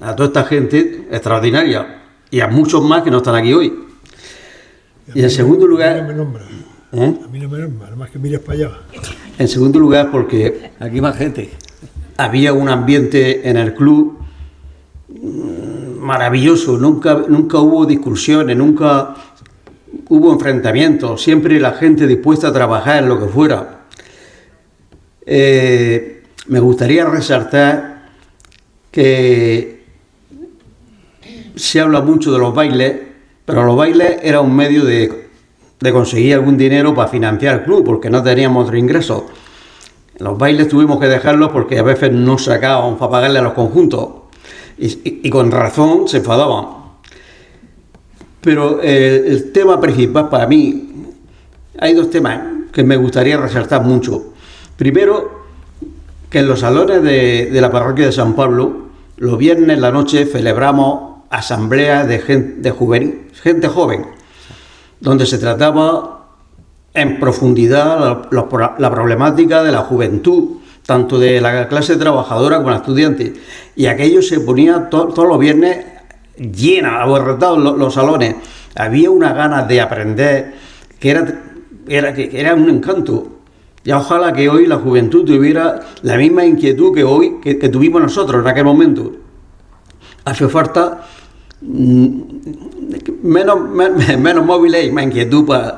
a toda esta gente extraordinaria y a muchos más que no están aquí hoy. Y en segundo lugar... A mí no me nombra, nada más que mires para allá. En segundo lugar porque Aquí más gente. había un ambiente en el club maravilloso, nunca hubo discusiones, nunca hubo enfrentamientos, siempre la gente dispuesta a trabajar en lo que fuera. Me gustaría resaltar que se habla mucho de los bailes, pero los bailes era un medio de conseguir algún dinero para financiar el club, porque no teníamos otro ingreso. Los bailes tuvimos que dejarlos porque a veces no sacábamos para pagarle a los conjuntos y con razón se enfadaban. Pero el tema principal para mí, hay dos temas que me gustaría resaltar mucho. Primero, que en los salones de la parroquia de San Pablo, los viernes en la noche celebramos asambleas de gente joven, donde se trataba en profundidad la problemática de la juventud, tanto de la clase trabajadora como la estudiante. Y aquello se ponía todos los viernes llena, abarrotados los salones. Había una ganas de aprender que era un encanto. Y ojalá que hoy la juventud tuviera la misma inquietud que hoy que tuvimos nosotros en aquel momento. Hace falta menos móviles y más inquietud para...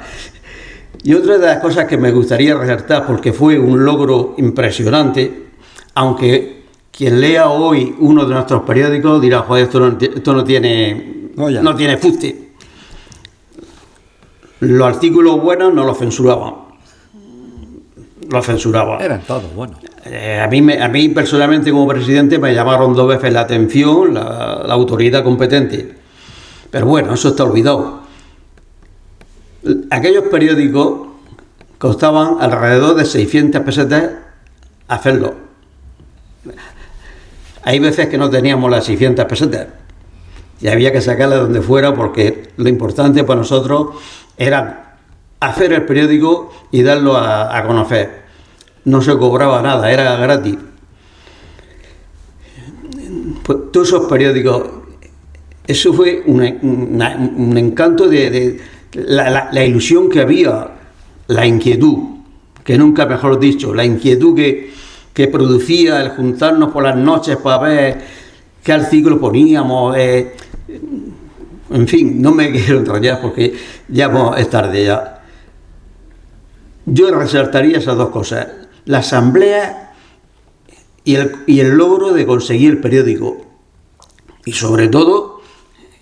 Y otra de las cosas que me gustaría resaltar, porque fue un logro impresionante, aunque quien lea hoy uno de nuestros periódicos dirá, joder, esto no tiene fuste. Los artículos buenos no los censuraban. Eran todos buenos. A mí personalmente como presidente me llamaron 2 veces la atención la autoridad competente. Pero bueno, eso está olvidado. Aquellos periódicos costaban alrededor de 600 pesetas hacerlo. Hay veces que no teníamos las 600 pesetas y había que sacarlas donde fuera, porque lo importante para nosotros era hacer el periódico y darlo a conocer. No se cobraba nada, era gratis. Pues todos esos periódicos, eso fue un encanto de la ilusión que había, la inquietud, que nunca mejor dicho, la inquietud que producía el juntarnos por las noches para ver qué artículo poníamos. En fin, no me quiero enrollar porque ya es tarde ya. Yo resaltaría esas dos cosas: la asamblea y el logro de conseguir el periódico. Y sobre todo,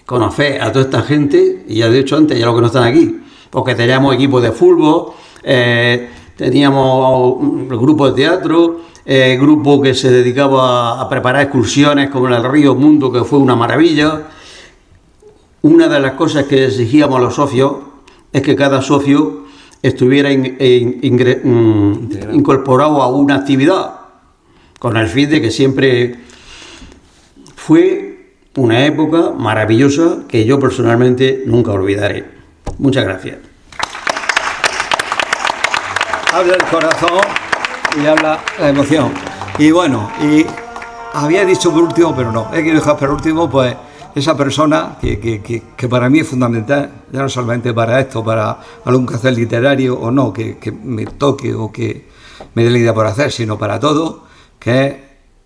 conocer a toda esta gente, y ya he dicho antes, ya los que no están aquí, porque teníamos equipos de fútbol, teníamos grupos de teatro, grupo que se dedicaba a preparar excursiones como el Río Mundo, que fue una maravilla. Una de las cosas que exigíamos a los socios es que cada socio estuviera incorporado a una actividad, con el fin de que siempre fue una época maravillosa que yo personalmente nunca olvidaré. Muchas gracias. Habla el corazón y habla la emoción. Y bueno, y había dicho por último, pero no, he querido dejar por último, pues esa persona que para mí es fundamental, ya no solamente para esto, para algún quehacer literario o no, que me toque o que me dé la idea por hacer, sino para todo, que es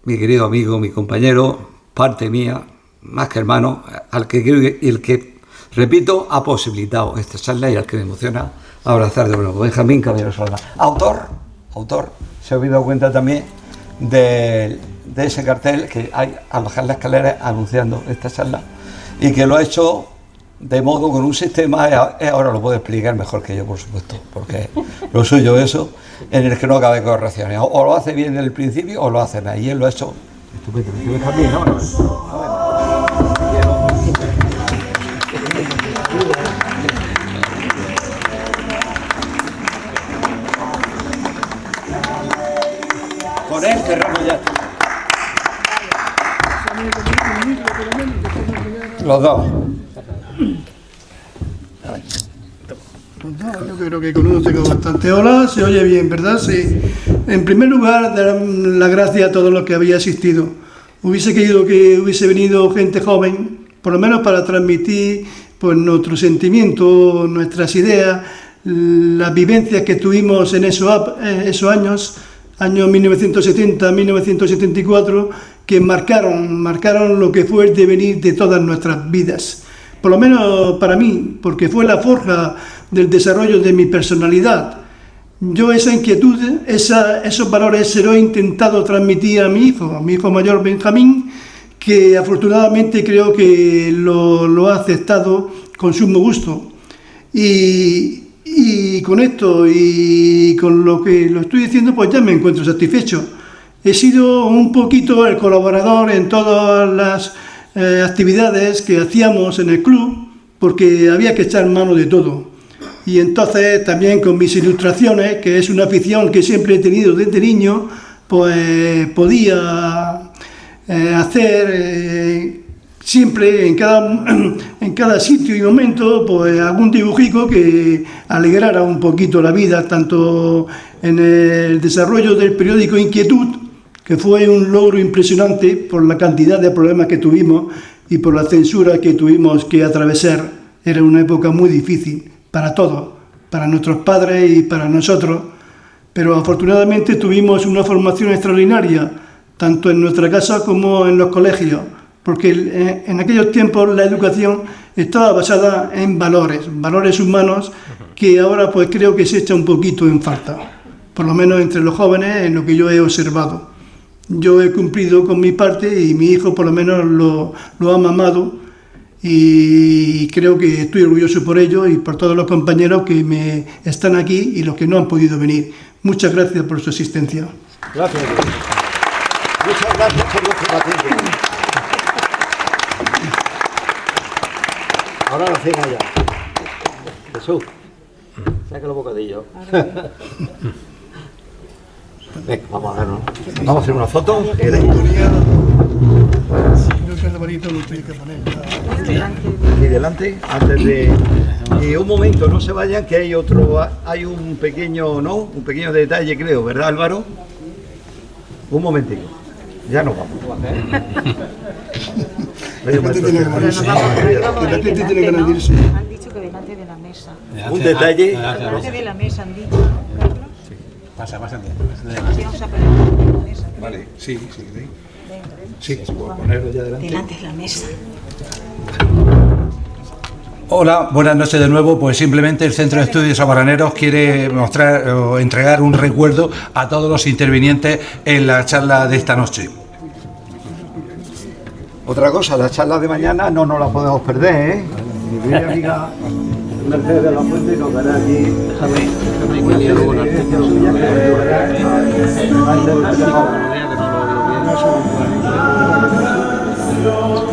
mi querido amigo, mi compañero, parte mía, más que hermano, al que quiero y el que, repito, ha posibilitado esta charla y al que me emociona abrazar de nuevo. Benjamín Caballero Solana, autor, se ha dado cuenta también de ese cartel que hay al bajar la escalera anunciando esta charla, y que lo ha hecho de modo con un sistema, ahora lo puedo explicar mejor que yo, por supuesto, porque lo suyo eso, en el que no cabe correcciones, o lo hace bien en el principio o lo hace mal, y él lo ha hecho estupendo. Benjamín, ¿no? Los dos. No, yo creo que con uno tengo bastante. Hola, se oye bien, ¿verdad? Sí. En primer lugar, dar las gracias a todos los que había asistido. Hubiese querido que hubiese venido gente joven, por lo menos para transmitir pues, nuestros sentimientos, nuestras ideas, las vivencias que tuvimos en esos años 1970, 1974, que marcaron lo que fue el devenir de todas nuestras vidas. Por lo menos para mí, porque fue la forja del desarrollo de mi personalidad. Yo esa inquietud, esos valores se los he intentado transmitir a mi hijo mayor Benjamín, que afortunadamente creo que lo ha aceptado con sumo gusto. Y con esto y con lo que lo estoy diciendo, pues ya me encuentro satisfecho. He sido un poquito el colaborador en todas las actividades que hacíamos en el club, porque había que echar mano de todo. Y entonces también con mis ilustraciones, que es una afición que siempre he tenido desde niño, pues podía hacer siempre en cada sitio y momento pues algún dibujico que alegrara un poquito la vida, tanto en el desarrollo del periódico Inquietud, que fue un logro impresionante por la cantidad de problemas que tuvimos y por la censura que tuvimos que atravesar. Era una época muy difícil para todos, para nuestros padres y para nosotros, pero afortunadamente tuvimos una formación extraordinaria, tanto en nuestra casa como en los colegios, porque en aquellos tiempos la educación estaba basada en valores humanos, que ahora pues creo que se echa un poquito en falta, por lo menos entre los jóvenes, en lo que yo he observado. Yo he cumplido con mi parte y mi hijo por lo menos lo ha mamado, y creo que estoy orgulloso por ello y por todos los compañeros que me están aquí y los que no han podido venir. Muchas gracias por su asistencia. Gracias. Muchas gracias por vuestro paciente. Ahora la cena ya. Jesús, saca los bocadillos. Venga, vamos a vernos. Vamos a hacer una foto. Aquí delante, antes de... un momento, no se vayan, que hay un pequeño detalle, creo, ¿verdad, Álvaro? Un momentito, ya nos vamos. La gente tiene que rendirse. Han dicho que delante de la mesa. Un detalle. Delante de la mesa han dicho. Pasa. Sí, vamos a poner la mesa. Vale, sí. Sí, puedo ponerlo ya delante. Delante de la mesa. Hola, buenas noches de nuevo. Pues simplemente el Centro de Estudios Abaraneros quiere mostrar o entregar un recuerdo a todos los intervinientes en la charla de esta noche. Otra cosa, la charla de mañana no nos la podemos perder, ¿eh? Mi querida amiga Mercedes de la Fuente nos dará aquí una